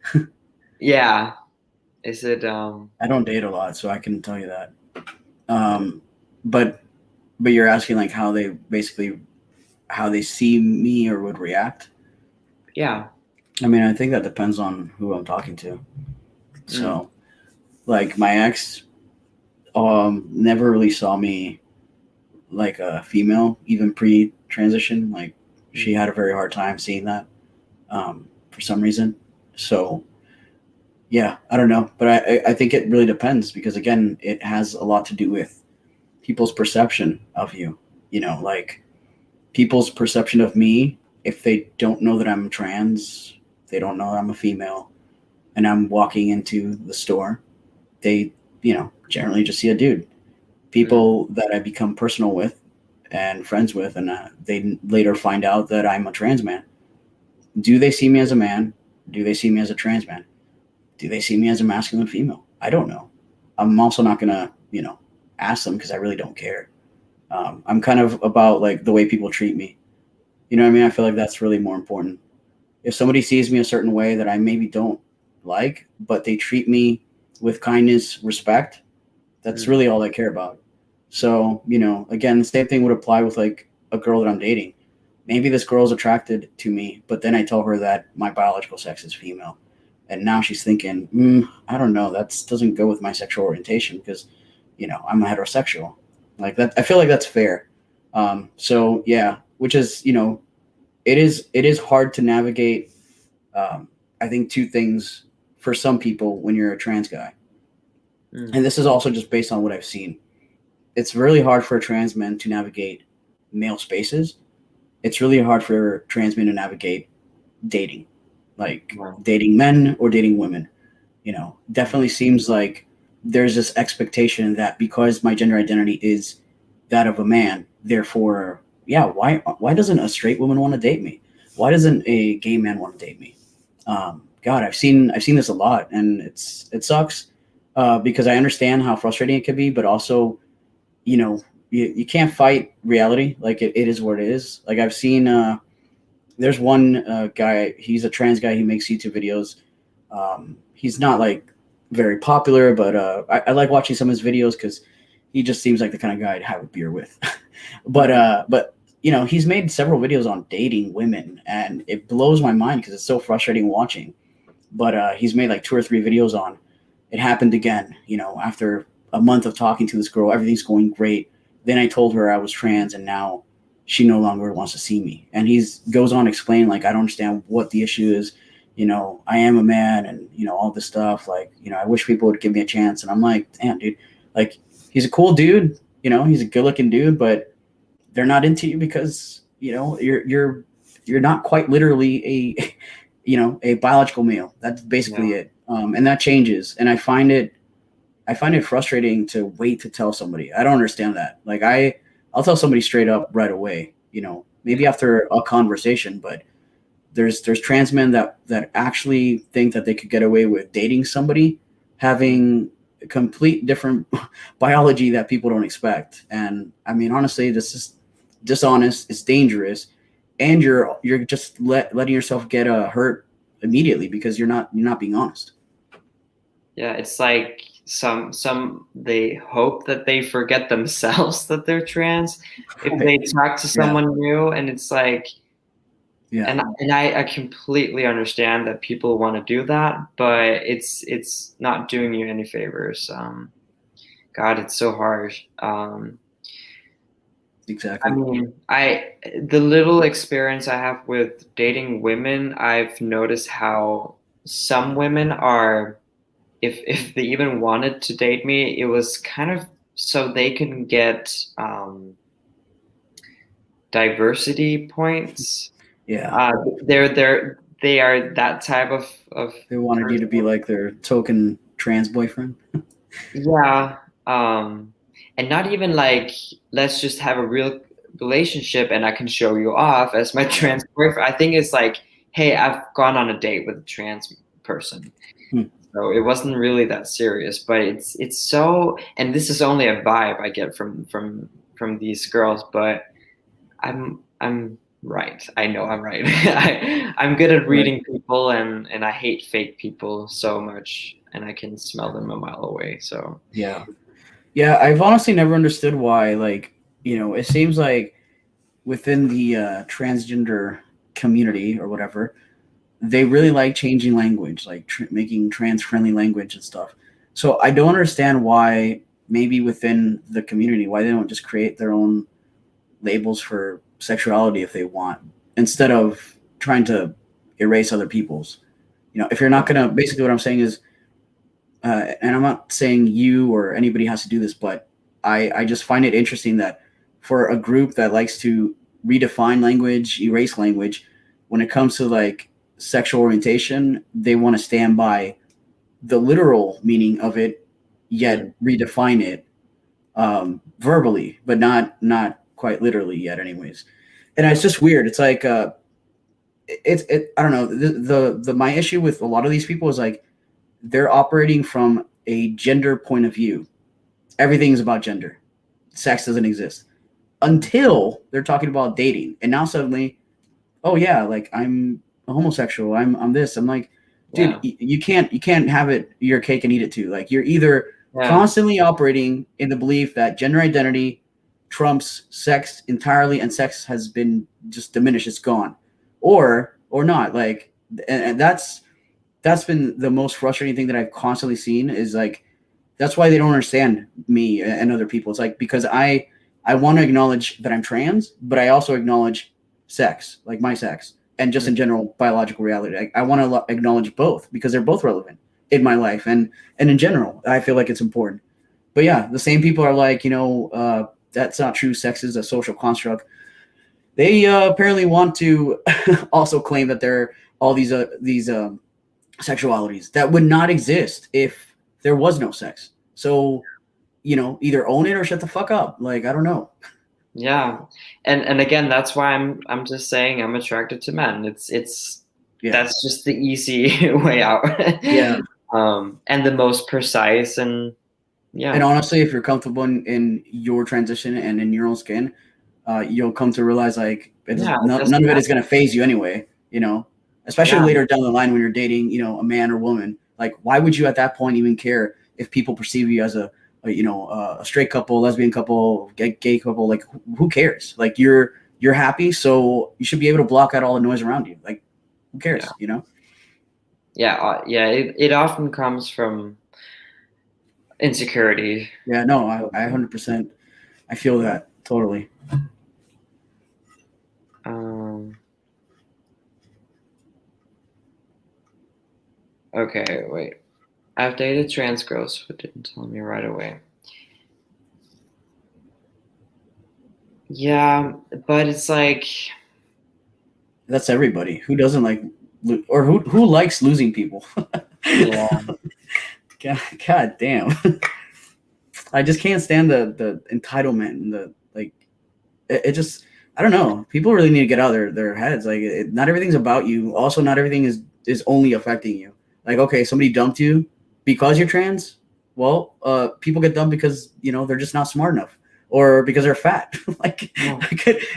yeah. Is it I don't date a lot, so I can tell you that. But you're asking like how they basically how they see me or would react. yeah. I mean, I think that depends on who I'm talking to. Mm, So, like my ex, never really saw me like a female, even pre-transition. Like she mm, had a very hard time seeing that for some reason. So yeah, I don't know, but I think it really depends because again, it has a lot to do with people's perception of you. You know, like people's perception of me if they don't know that I'm trans, they don't know that I'm a female, and I'm walking into the store, they, generally just see a dude. mm, People that I become personal with and friends with, and they later find out that I'm a trans man. Do they see me as a man? Do they see me as a trans man? Do they see me as a masculine female? I don't know. I'm also not gonna, ask them because I really don't care. I'm kind of about like the way people treat me. You know what I mean? I feel like that's really more important. If somebody sees me a certain way that I maybe don't like, but they treat me with kindness, respect, that's mm, really all I care about. So, again, the same thing would apply with like a girl that I'm dating. Maybe this girl's attracted to me, but then I tell her that my biological sex is female. And now she's thinking, I don't know, that doesn't go with my sexual orientation because, I'm a heterosexual. Like that, I feel like that's fair. So yeah, which is, it is hard to navigate. Um, I think two things for some people when you're a trans guy, mm, and this is also just based on what I've seen. It's really hard for a trans man to navigate male spaces. It's really hard for trans men to navigate dating, like wow, dating men or dating women. mm, Definitely seems like there's this expectation that because my gender identity is that of a man, therefore, yeah, why doesn't a straight woman want to date me? Why doesn't a gay man want to date me? God, I've seen this a lot, and it sucks because I understand how frustrating it could be, but also, you can't fight reality. Like it is what it is. Like I've seen, there's one guy. He's a trans guy. He makes YouTube videos. He's not like very popular, but I like watching some of his videos because he just seems like the kind of guy I'd have a beer with. mm, But he's made several videos on dating women, and it blows my mind because it's so frustrating watching. But he's made like two or three videos on it happened again. After a month of talking to this girl, everything's going great. Then I told her I was trans, and now she no longer wants to see me. And he's goes on explaining like I don't understand what the issue is. I am a man, and all this stuff. Like I wish people would give me a chance. And I'm like, damn, dude, like he's a cool dude. He's a good looking dude, but they're not into you because you're not quite literally a a biological male. That's basically yeah, it. And that changes. And I find it frustrating to wait to tell somebody. I don't understand that. Like I'll tell somebody straight up right away. Maybe yeah, after a conversation, but there's trans men that actually think that they could get away with dating somebody mm, having a complete different biology that people don't expect. And I mean, honestly, this is dishonest. It's dangerous, and you're just letting yourself get hurt immediately because you're not being honest. yeah. It's like some they hope that they forget themselves that they're trans if they Right. talk to Yeah. someone new, and it's like, Yeah. and I completely understand that people want to do that, but it's not doing you any favors. God, it's so hard. I Exactly. mean, the little experience I have with dating women, I've noticed how some women are, if they even wanted to date me, it was kind of so they can get diversity points. Yeah. They are that type of They wanted you to be person. like their token trans boyfriend. Yeah, and not even like, let's just have a real relationship and I can show you off as my Yeah. trans boyfriend. I think it's like, hey, I've gone on a date with a trans person. Hmm. So it wasn't really that serious, but it's so, and this is only a vibe I get from these girls, but I'm right. I know I'm right. I'm good at Right. reading people, and I hate fake people so much. and I can smell them a mile away. So Yeah. I've honestly never understood why, like, it seems like within the transgender community or whatever, they really like changing language, like making trans friendly language and stuff. So I don't understand why maybe within the community, why they don't just create their own labels for sexuality if they want, instead of trying to erase other people's. If you're not gonna, basically what I'm saying is, and I'm not saying you or anybody has to do this, but I just find it interesting that for a group that likes to redefine language, erase language, when it comes to like sexual orientation, they want to stand by the literal meaning of it, yet redefine it verbally, but not quite literally yet, anyways. And it's just weird. It's like I don't know. The my issue with a lot of these people is like they're operating from a gender point of view. Everything's about gender. Sex doesn't exist until they're talking about dating, and now suddenly, oh yeah, like I'm a homosexual. I'm this. I'm like, dude, you can't have it your cake and eat it too. Like you're either constantly operating in the belief that gender identity trumps sex entirely, and sex has been just diminished. It's gone, or not. Like, and that's been the most frustrating thing that I've constantly seen is like that's why they don't understand me and other people. It's like because I want to acknowledge that I'm trans, but I also acknowledge sex, like my sex, and just in general biological reality. I want to acknowledge both because they're both relevant in my life and in general. I feel like it's important. But yeah, the same people are like, that's not true. Sex is a social construct. They apparently want to also claim that there are all these sexualities that would not exist if there was no sex. So, either own it or shut the fuck up. Like, I don't know. Yeah. And again, that's why I'm just saying I'm attracted to men. It's that's just the easy way out. Yeah. And the most precise and And honestly, if you're comfortable in your transition and in your own skin, you'll come to realize like none of it is going to phase you anyway, especially later down the line when you're dating, a man or woman. Like, why would you at that point even care if people perceive you as a straight couple, lesbian couple, gay couple? Like, who cares? Like, you're happy, so you should be able to block out all the noise around you. Like, who cares? It often comes from insecurity. Yeah, no, I 100%. I feel that totally. Okay, wait. I've dated trans girls who didn't tell me right away. Yeah, but it's like that's everybody. Who doesn't like, or who likes losing people? Yeah. God damn. I just can't stand the entitlement and the like. It just, I don't know. People really need to get out of their heads. Like, not everything's about you. Also, not everything is only affecting you. Like, okay, somebody dumped you because you're trans. Well, people get dumped because they're just not smart enough, or because they're fat.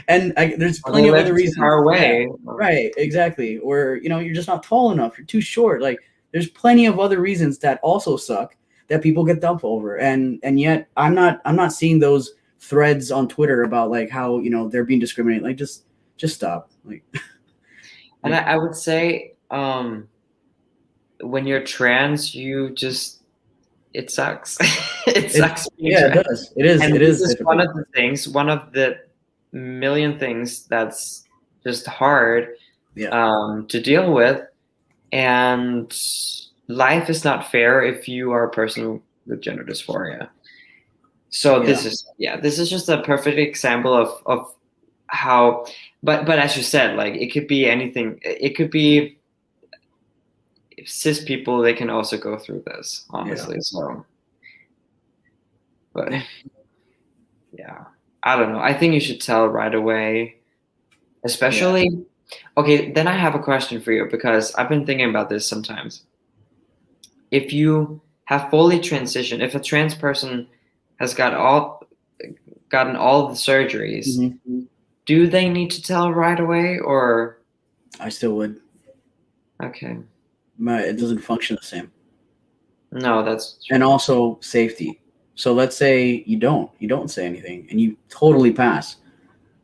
There's plenty of other reasons. Far away. Yeah, right, exactly. Or you're just not tall enough. You're too short. Like, there's plenty of other reasons that also suck that people get dumped over, and yet I'm not seeing those threads on Twitter about like how they're being discriminated. Like, just stop. Like, and I would say when you're trans, it sucks. It sucks. Yeah, it does. It is. And it this is difficult. One of the million things that's just hard to deal with. And life is not fair if you are a person with gender dysphoria. So this is just a perfect example of how, but as you said, like it could be anything. It could be cis people. They can also go through this, honestly. So, but yeah, I don't know. I think you should tell right away, especially. Okay, then I have a question for you because I've been thinking about this sometimes. If you have fully transitioned, if a trans person has gotten all the surgeries, do they need to tell right away, or? I still would. Okay. It doesn't function the same. No, that's and true. also safety. So let's say you don't say anything and you totally pass.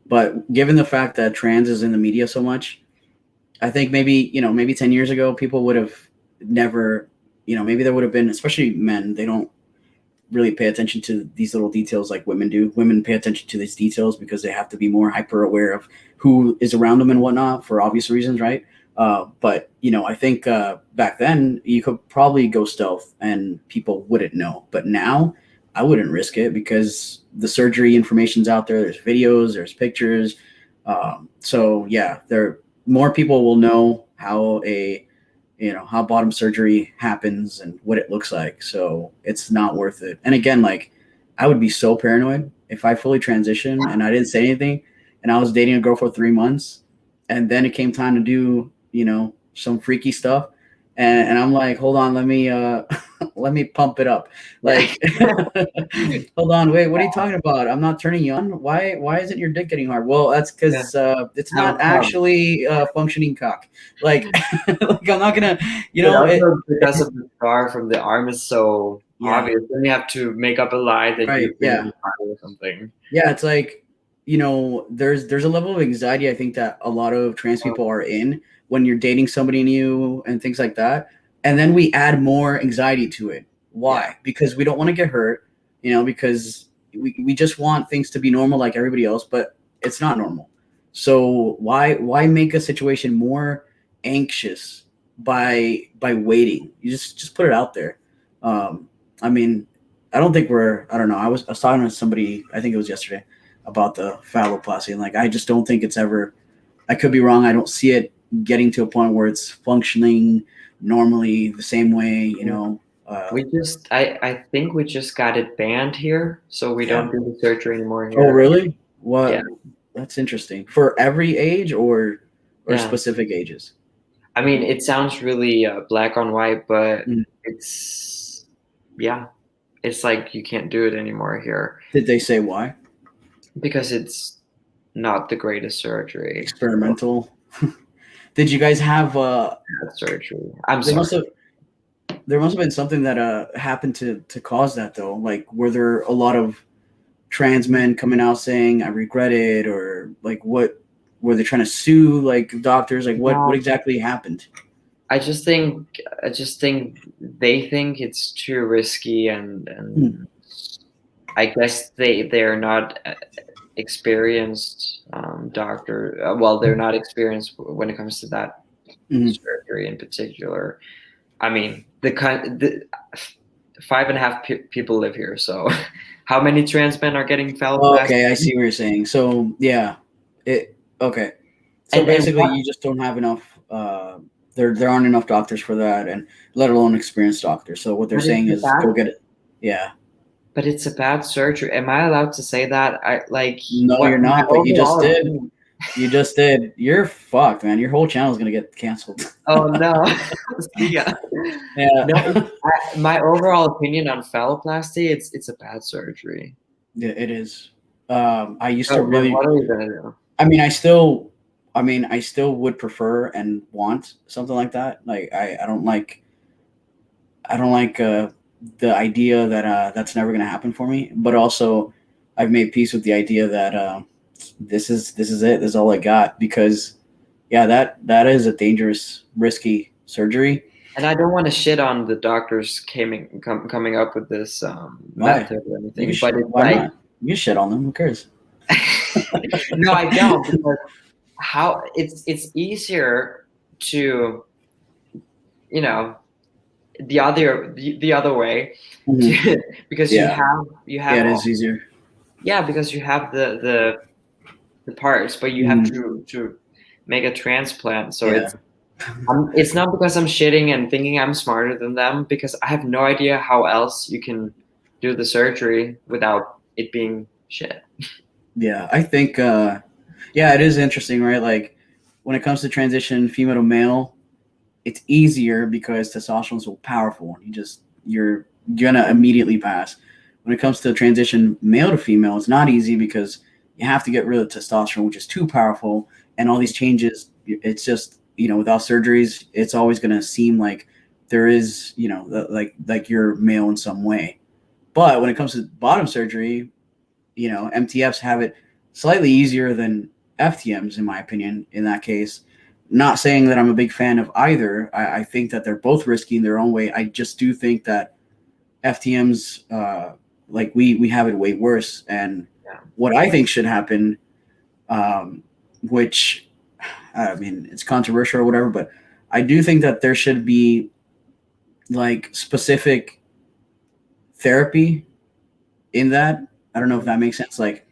But given the fact that trans is in the media so much, I think maybe 10 years ago, people would have never, maybe there would have been, especially men, they don't really pay attention to these little details like women do. Women pay attention to these details because they have to be more hyper aware of who is around them and whatnot for obvious reasons, right? But I think back then you could probably go stealth and people wouldn't know. But now I wouldn't risk it because the surgery information's out there. There's videos, there's pictures. So yeah, there more people will know how bottom surgery happens and what it looks like. So it's not worth it. And again, like I would be so paranoid if I fully transitioned and I didn't say anything and I was dating a girl for 3 months and then it came time to do, some freaky stuff. And I'm like, hold on, let me let me pump it up. Yeah. Like hold on, wait, what are you talking about? I'm not turning you on. Why isn't your dick getting hard? Well, that's Yeah. because it's How not come? actually functioning cock. Like like I'm not gonna But it also because of the scar from the arm is so yeah, obvious, then you have to make up a lie that right, you've been yeah. in a party or something. Yeah, it's like, there's a level of anxiety I think that a lot of trans Oh, people are in when you're dating somebody new and things like that. And then we add more anxiety to it. yeah. Why? Because we don't want to get hurt, because we just want things to be normal like everybody else, but it's not normal. So why make a situation more anxious by waiting? You just put it out there. I mean, I don't know. I was talking to somebody, I think it was yesterday, about the phalloplasty. And like, I just don't think it's ever, I could be wrong. I don't see it getting to a point where it's functioning normally the same way. I think we just got it banned here, so we Yeah. don't do the surgery anymore Oh, here. really? Yeah, What? That's interesting. For every age or yeah. specific ages? I mean, it sounds really black on white, but Mm. it's yeah, it's like you can't do it anymore here Did they say why? because it's not the greatest surgery. So Experimental. Did you guys have bad surgery. I'm there must sorry. have there must have been something that happened to cause that though. Like were there a lot of trans men coming out saying I regret it, or like what were they trying to sue like doctors? Like what No, exactly happened? I just think they think it's too risky, and Hmm. I guess they're not experienced doctor. Well, they're not experienced when it comes to that Mhm. surgery in particular. I mean, the 5.5 people live here, so how many trans men are getting phalloplasty? Okay, I see what you're saying. So yeah, it okay. So And basically, you just don't have enough. There aren't enough doctors for that, and let alone experienced doctors. So what they're but it's saying a is bad go get it. Yeah. but it's a bad surgery. Am I allowed to say that? I like No, what you're my not. But you just overall did. opinion. You just did. You're fucked, man. Your whole channel is gonna get canceled. Oh no, see ya. Yeah. No, my overall opinion on phalloplasty, it's a bad surgery. Yeah, it is. I used to So, but really. what are you gonna do? I mean, I still would prefer and want something like that. Like, I don't like the idea that that's never going to happen for me. But also, I've made peace with the idea that this is it. This is all I got because, yeah, that is a dangerous, risky surgery. And I don't want to shit on the doctors coming up with this Why? method or anything, but it's Why like not? You can shit on them. Who cares? no, I don't, because how it's easier to you know the other way Mhm. to because Yeah, you yeah, have it all, is easier. yeah, because you have the parts, but you have Mhm. to make a transplant. So Yeah. it's not because I'm shitting and thinking I'm smarter than them, because I have no idea how else you can do the surgery without it being shit. Yeah, I think yeah, it is interesting, right? Like when it comes to transition female to male, it's easier because testosterone is so powerful. You're gonna immediately pass. When it comes to transition male to female, it's not easy because you have to get rid of testosterone, which is too powerful, and all these changes. It's just without surgeries, it's always gonna seem like there is, like you're male in some way. But when it comes to bottom surgery, MTFs have it slightly easier than FTMs, in my opinion, in that case. Not saying that I'm a big fan of either. I think that they're both risky in their own way. I just do think that FTMs, like we have it way worse. And what I think should happen, which, I mean, it's controversial or whatever, but I do think that there should be like specific therapy in that. I don't know if that makes sense. Like,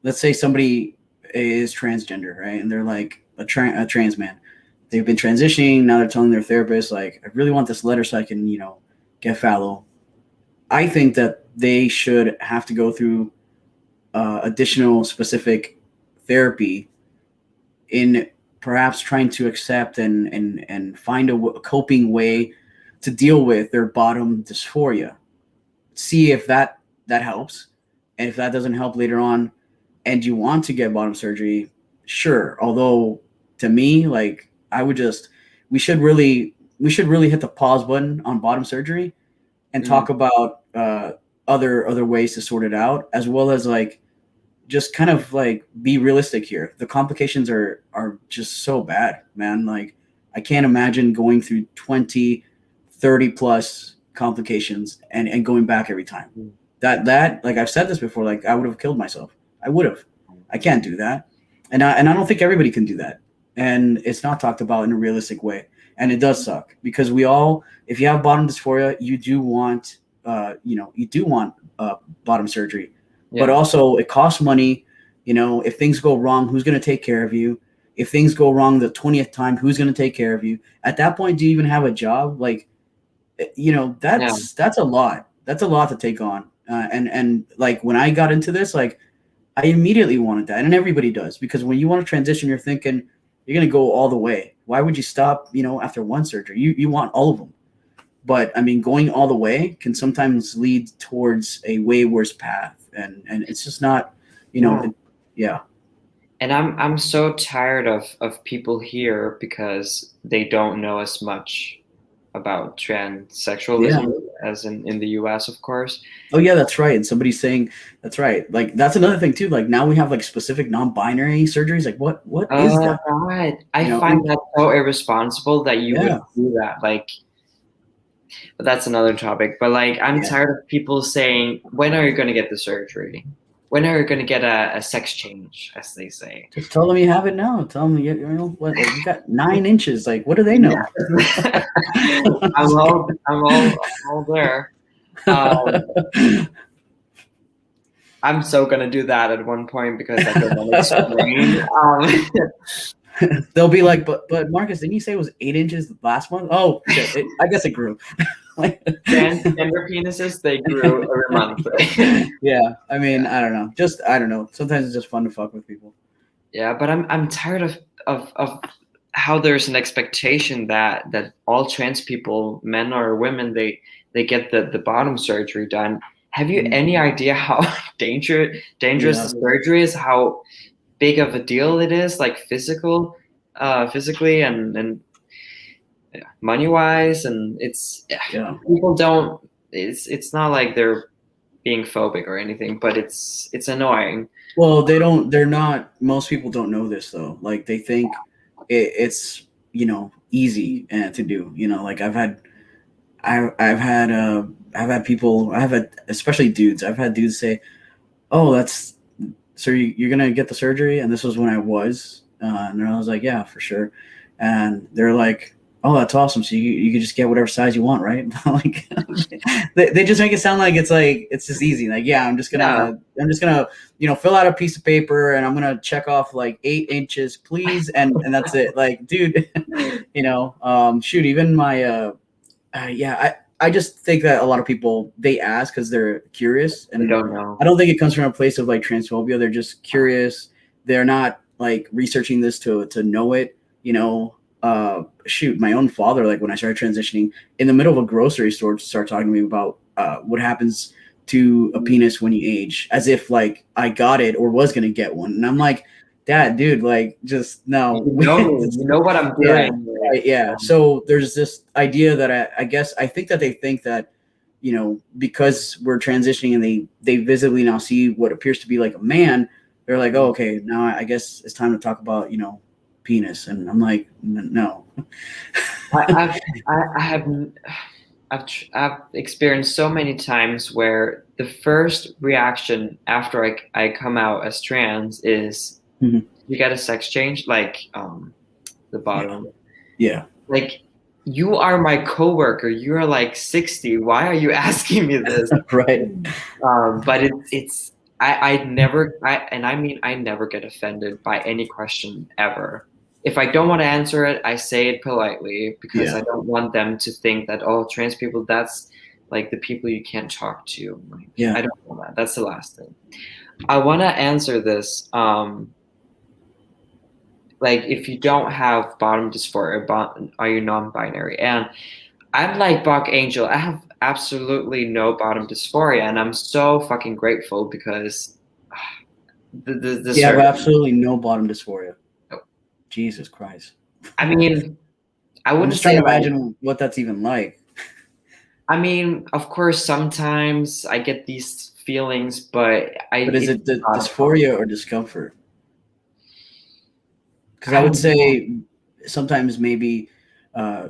let's say somebody is transgender, right? And they're like a trans man. They've been transitioning. Now they're telling their therapist, like, I really want this letter so I can, get fallow. I think that they should have to go through additional specific therapy in perhaps trying to accept and find a coping way to deal with their bottom dysphoria. See if that helps. And if that doesn't help later on and you want to get bottom surgery, sure. Although to me, like, we should really hit the pause button on bottom surgery and talk about other ways to sort it out, as well as like just kind of like be realistic here. The complications are just so bad, man. Like, I can't imagine going through 20, 30 plus complications and going back every time. That like I've said this before, like I would have killed myself. I can't do that. And I don't think everybody can do that. And it's not talked about in a realistic way. And it does suck because if you have bottom dysphoria, you do want bottom surgery, but also it costs money. If things go wrong, who's going to take care of you? If things go wrong the 20th time, who's going to take care of you? At that point, do you even have a job? Like, that's a lot. That's a lot to take on. And like when I got into this, like I immediately wanted that, and everybody does, because when you want to transition, you're thinking you're going to go all the way. Why would you stop, after one surgery? You want all of them. But I mean, going all the way can sometimes lead towards a way worse path. And it's just not, yeah. And I'm so tired of people here because they don't know as much about transsexualism as in the US, of course. Oh yeah, that's right. And somebody's saying that's right. Like that's another thing too. Like now we have like specific non-binary surgeries. Like what is that? Right. I find that so irresponsible that you would do that. Like, but that's another topic. But like, I'm tired of people saying, "When are you going to get the surgery? When are you going to get a sex change?" As they say. Just tell them you have it now. Tell them you got 9 inches. Like, what do they know? I'm all there. I'm so gonna do that at one point because I don't want to explain. They'll be like, but Marcus, didn't you say it was 8 inches last month? Oh, shit, I guess it grew. Transgender penises, they grew every month. Yeah, I mean, I don't know. I don't know. Sometimes it's just fun to fuck with people. Yeah, but I'm tired of how there's an expectation that all trans people, men or women, they get the bottom surgery done. Have you any idea how dangerous the surgery is? How big of a deal it is, like physically and money wise, and it's people don't. It's not like they're being phobic or anything, but it's annoying. Well, they're not. Most people don't know this though. Like they think it's easy to do. Like I've had people, especially dudes. I've had dudes say, "Oh, so you're gonna get the surgery?" And this was when I was, and I was like, "Yeah, for sure." And they're like, "Oh, that's awesome. So you can just get whatever size you want, right?" Like they just make it sound like it's just easy. Like, yeah, I'm just gonna fill out a piece of paper and I'm gonna check off like 8 inches, please, and that's it. Like, dude, shoot, even my I just think that a lot of people, they ask because they're curious, and I don't know. I don't think it comes from a place of like transphobia. They're just curious. They're not like researching this to know it. Shoot, my own father, like when I started transitioning in the middle of a grocery store, started talking to me about what happens to a penis when you age, as if like I got it or was gonna get one, and I'm like, Dad, dude, like, just no. You know what I'm Yeah, doing. right, yeah. So there's this idea that I guess I think that they think that, because we're transitioning and they visibly now see what appears to be like a man, they're like, oh, okay, now I guess it's time to talk about, penis. And I'm like, no. I have I've experienced so many times where the first reaction after I come out as trans is Mhm. you get a sex change, like the bottom. Yeah. Like, you are my coworker. You are like 60. Why are you asking me this? Right. But it's I never I never get offended by any question ever. If I don't want to answer it, I say it politely because I Yeah. don't want them to think that, oh, trans people, that's like the people you can't talk to. Like, Yeah. I don't want that. That's the last thing. I want to answer this. Like, if you don't have bottom dysphoria, are you non-binary? And I'm like Bach Angel. I have absolutely no bottom dysphoria, and I'm so fucking grateful because the You have surgery. absolutely no bottom dysphoria. Jesus Christ. I mean, I I'm wouldn't just trying say to like. imagine what that's even like. I mean, of course, sometimes I get these feelings, but But is it's it the not a problem. dysphoria or discomfort? Because I I would don't know. say sometimes maybe, uh,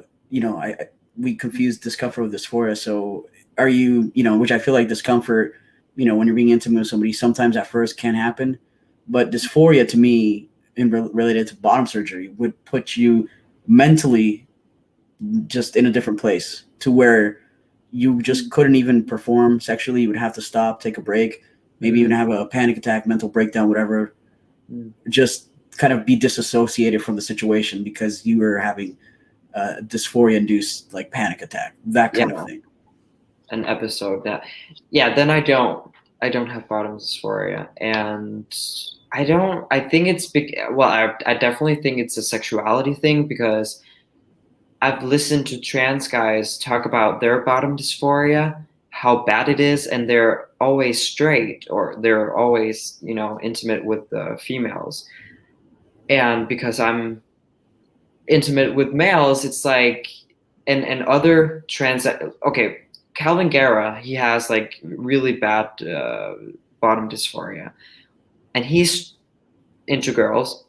we confuse discomfort with dysphoria. So are you, which I feel like discomfort, when you're being intimate with somebody, sometimes at first can happen, but dysphoria to me, related to bottom surgery, would put you mentally just in a different place to where you just couldn't even perform sexually. You would have to stop, take a break, maybe even have a panic attack, mental breakdown, whatever. Just kind of be disassociated from the situation because you were having dysphoria-induced like panic attack, that Yeah, kind of thing. an episode that. Yeah, then I don't have bottom dysphoria, and I think it's big. Well, I definitely think it's a sexuality thing because I've listened to trans guys talk about their bottom dysphoria, how bad it is, and they're always straight or they're always, intimate with the females. And because I'm intimate with males, it's like, and other trans, okay, Calvin Guerra, he has like really bad bottom dysphoria, and he's into girls.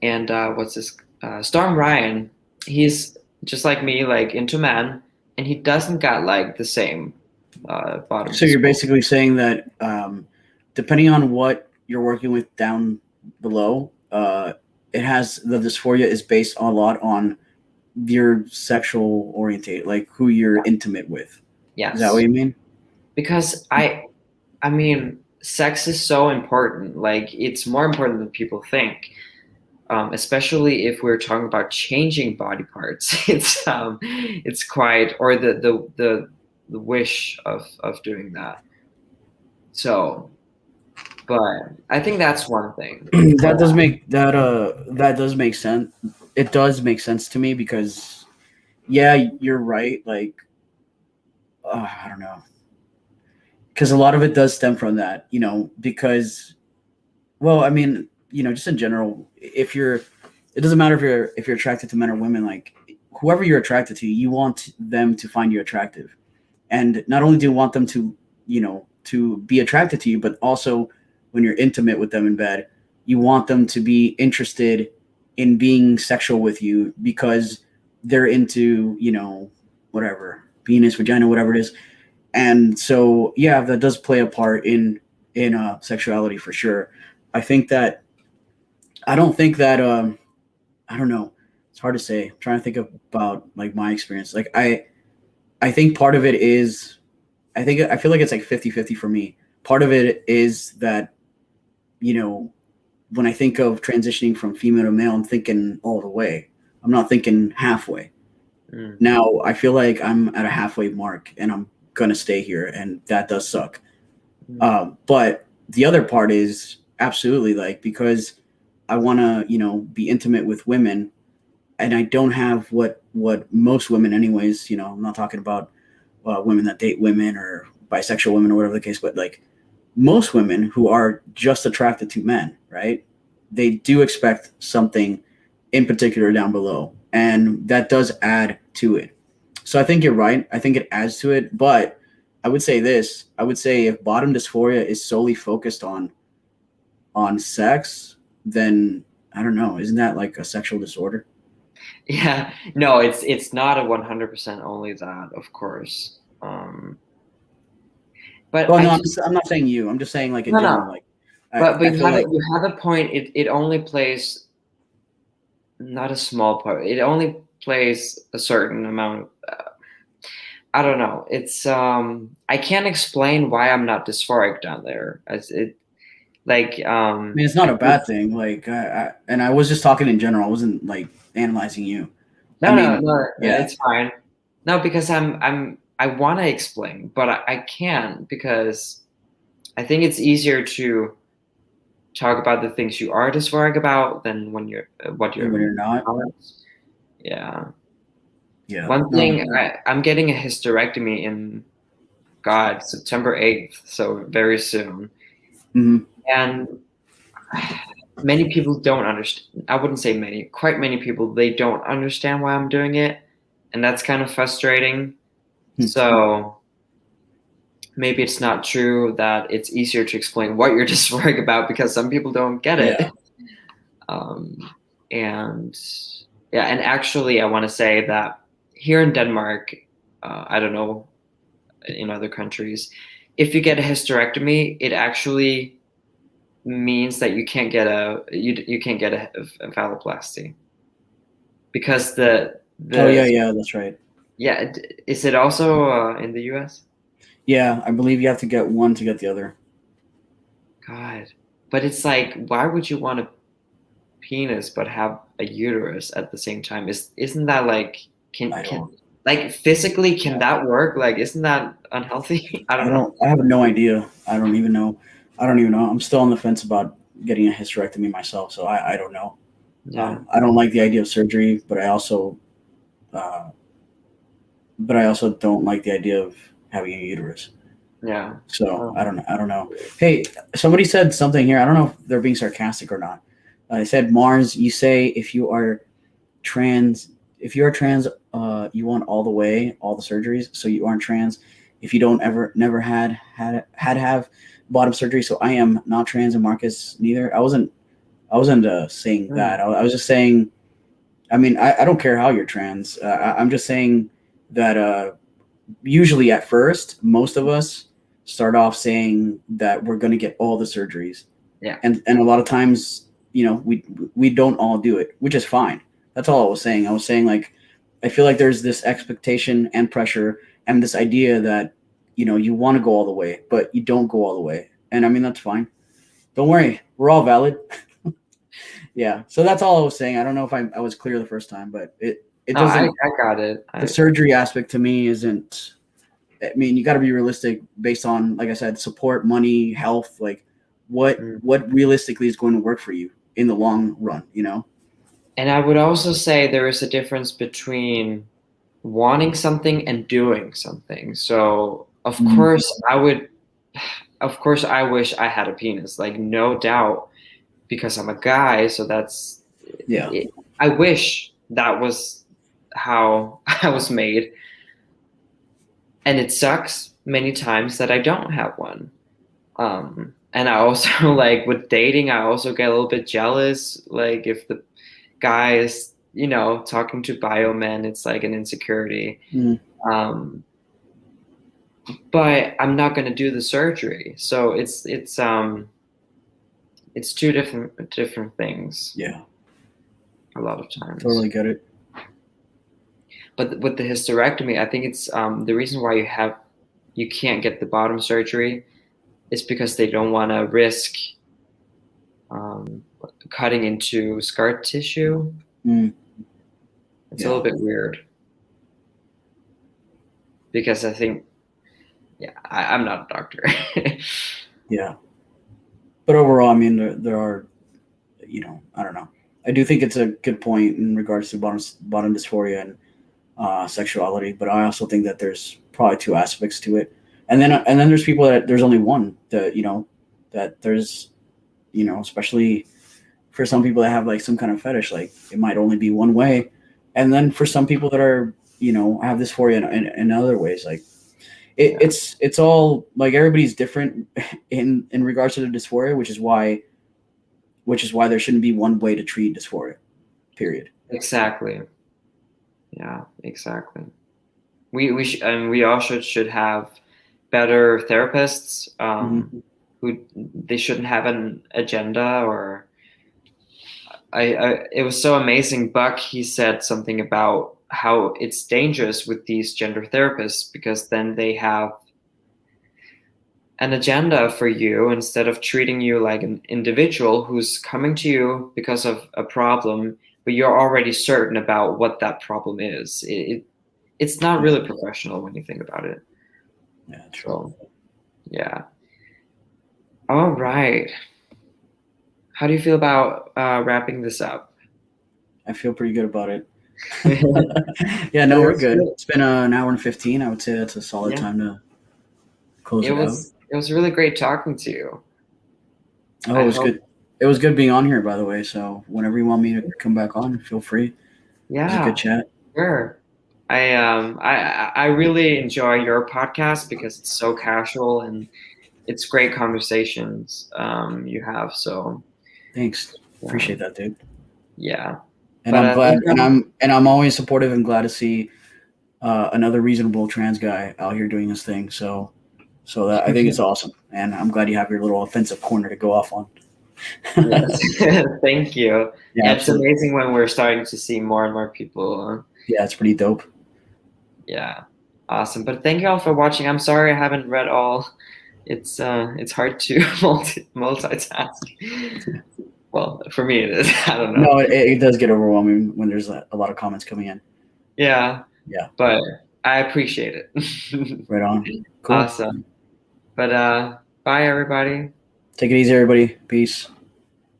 And what's this? Storm Ryan, he's just like me, like into men, and he doesn't got like the same bottom So you're dysphoria. basically saying that depending on what you're working with down below, it has the dysphoria is based a lot on your sexual orientate, like who you're intimate with. Is that what Yes, you mean? because I mean, sex is so important. Like, it's more important than people think. Especially if we're talking about changing body parts, it's quite, or the wish of doing that. So, but I think that's one thing. That does make sense. It does make sense to me because yeah, you're right. Like I don't know, because a lot of it does stem from that. Because well, I mean, just in general, it doesn't matter if you're attracted to men or women. Like whoever you're attracted to, you want them to find you attractive, and not only do you want them to be attracted to you, but also when you're intimate with them in bed, you want them to be interested in being sexual with you because they're into whatever penis, vagina, whatever it is. And so yeah, that does play a part in sexuality for sure. I think that I don't think that I don't know. It's hard to say. I'm trying to think about like my experience. Like I think part of it is I feel like it's like 50-50 for me. Part of it is that, when I think of transitioning from female to male, I'm thinking all the way. I'm not thinking halfway. Mm. Now I feel like I'm at a halfway mark and I'm gonna stay here, and that does suck. But the other part is absolutely like because I want to, be intimate with women, and I don't have what most women, anyways. I'm not talking about women that date women or bisexual women or whatever the case, but like most women who are just attracted to men, right? they do expect something in particular down below, and that does add to it. So I think you're right. I think it adds to it, but I would say this. I would say if bottom dysphoria is solely focused on sex, then I don't know. Isn't that like a sexual disorder? Yeah, no, it's not a 100% only that, of course. But Well, I no, just I'm not saying you. I'm just saying like in no, no. general. Like But I feel like you have a point. It only plays not a small part. It only plays a certain amount. I don't know. It's I can't explain why I'm not dysphoric down there. As it like I mean, it's not I a bad thing. Like, and I was just talking in general. I wasn't like analyzing you. I no, no, mean, no, yeah, it's fine. No, because I want to explain, but I can't because I think it's easier to talk about the things you are dysphoric about than when you're what when you're you're not, not. Yeah. yeah, One no, thing I'm getting a hysterectomy in God September 8th, so very soon, mm-hmm. and many people don't understand. I wouldn't say many, quite many people. They don't understand why I'm doing it, and that's kind of frustrating. So maybe it's not true that it's easier to explain what you're dysphoric about because some people don't get Yeah, it. Um, and yeah, and actually, I want to say that here in Denmark, I don't know in other countries, if you get a hysterectomy, it actually means that you can't get a phalloplasty because oh the yeah, yeah, that's right. yeah, is it also in the U.S.? Yeah, I believe you have to get one to get the other. God, but it's like, why would you want a penis but have a uterus at the same time? Isn't that like I can don't. like physically can Yeah, that work? Like, isn't that unhealthy? I don't I know. don't. I have no idea. I don't even know. I don't even know. I'm still on the fence about getting a hysterectomy myself, so I don't know. Yeah, I don't like the idea of surgery, uh, but I also don't like the idea of having a uterus. yeah. So Oh. I don't know. Hey, somebody said something here. I don't know if they're being sarcastic or not. They said, Mars, you say trans, if you are trans, you want all the way, all the surgeries. So you aren't trans. If you don't never had to have bottom surgery. So I am not trans, and Marcus neither. I wasn't saying that. Mm. I was just saying. I mean, I don't care how you're trans. I'm just saying that usually at first, most of us start off saying that we're going to get all the surgeries, Yeah. and a lot of times, we don't all do it, which is fine. That's all I was saying. I was saying like I feel like there's this expectation and pressure and this idea that you want to go all the way, but you don't go all the way, and I mean that's fine. Don't worry, we're all valid. Yeah. So that's all I was saying. I don't know if I was clear the first time, but it No, doesn't. I got it. The surgery aspect to me isn't. I mean, you got to be realistic based on, like I said, support, money, health. Like, Mm. what realistically is going to work for you in the long run? And I would also say there is a difference between wanting something and doing something. So, Mhm. of course, I wish I had a penis, like, no doubt, because I'm a guy. So Yeah. I wish that was how I was made. And it sucks many times that I don't have one. And I also like with dating, I also get a little bit jealous. Like if the guy is, talking to biomen, it's like an insecurity. Mhm. Um, but I'm not going to do the surgery, so it's two different things Yeah. a lot of times. Totally get it. But with the hysterectomy, I think it's the reason why you can't get the bottom surgery is because they don't want to risk um, cutting into scar tissue. Mm. It's a Yeah. little bit weird because I think, yeah, I'm not a doctor. Yeah. But overall, I mean, there are, I don't know. I do think it's a good point in regards to bottom dysphoria and sexuality, but I also think that there's probably two aspects to it, and then there's people that there's only one that that there's especially for some people that have like some kind of fetish, like it might only be one way. And then for some people that are, have dysphoria in other ways, like it's all like everybody's different in regards to the dysphoria, which is why there shouldn't be one way to treat dysphoria, period. Exactly. Yeah, exactly. We also should have better therapists who they shouldn't have an agenda or it was so amazing. Buck, he said something about how it's dangerous with these gender therapists because then they have an agenda for you instead of treating you like an individual who's coming to you because of a problem, but you're already certain about what that problem is. It's not really professional when you think about it. Yeah, true. So, yeah. All right. How do you feel about wrapping this up? I feel pretty good about it. Yeah, no, we're good. It's been an hour and 15. I would say that's a solid time to close it out. It was really great talking to you. Oh, it was good. It was good being on here, by the way. So whenever you want me to come back on, feel free. Yeah, it was a good chat. Sure. I really enjoy your podcast because it's so casual and it's great conversations you have. So thanks. Appreciate that, dude. Yeah. And I'm glad, and I'm always supportive and glad to see another reasonable trans guy out here doing his thing. So that I think it's awesome, and I'm glad you have your little offensive corner to go off on. Yes. Thank you. Yeah, it's amazing when we're starting to see more and more people. Yeah, it's pretty dope. Yeah, awesome. But thank you all for watching. I'm sorry I haven't read all. It's hard to multitask. Well, for me it is. I don't know. No, it does get overwhelming when there's a lot of comments coming in. Yeah. Yeah. But I appreciate it. Right on. Cool. Awesome. But bye everybody. Take it easy, everybody. Peace.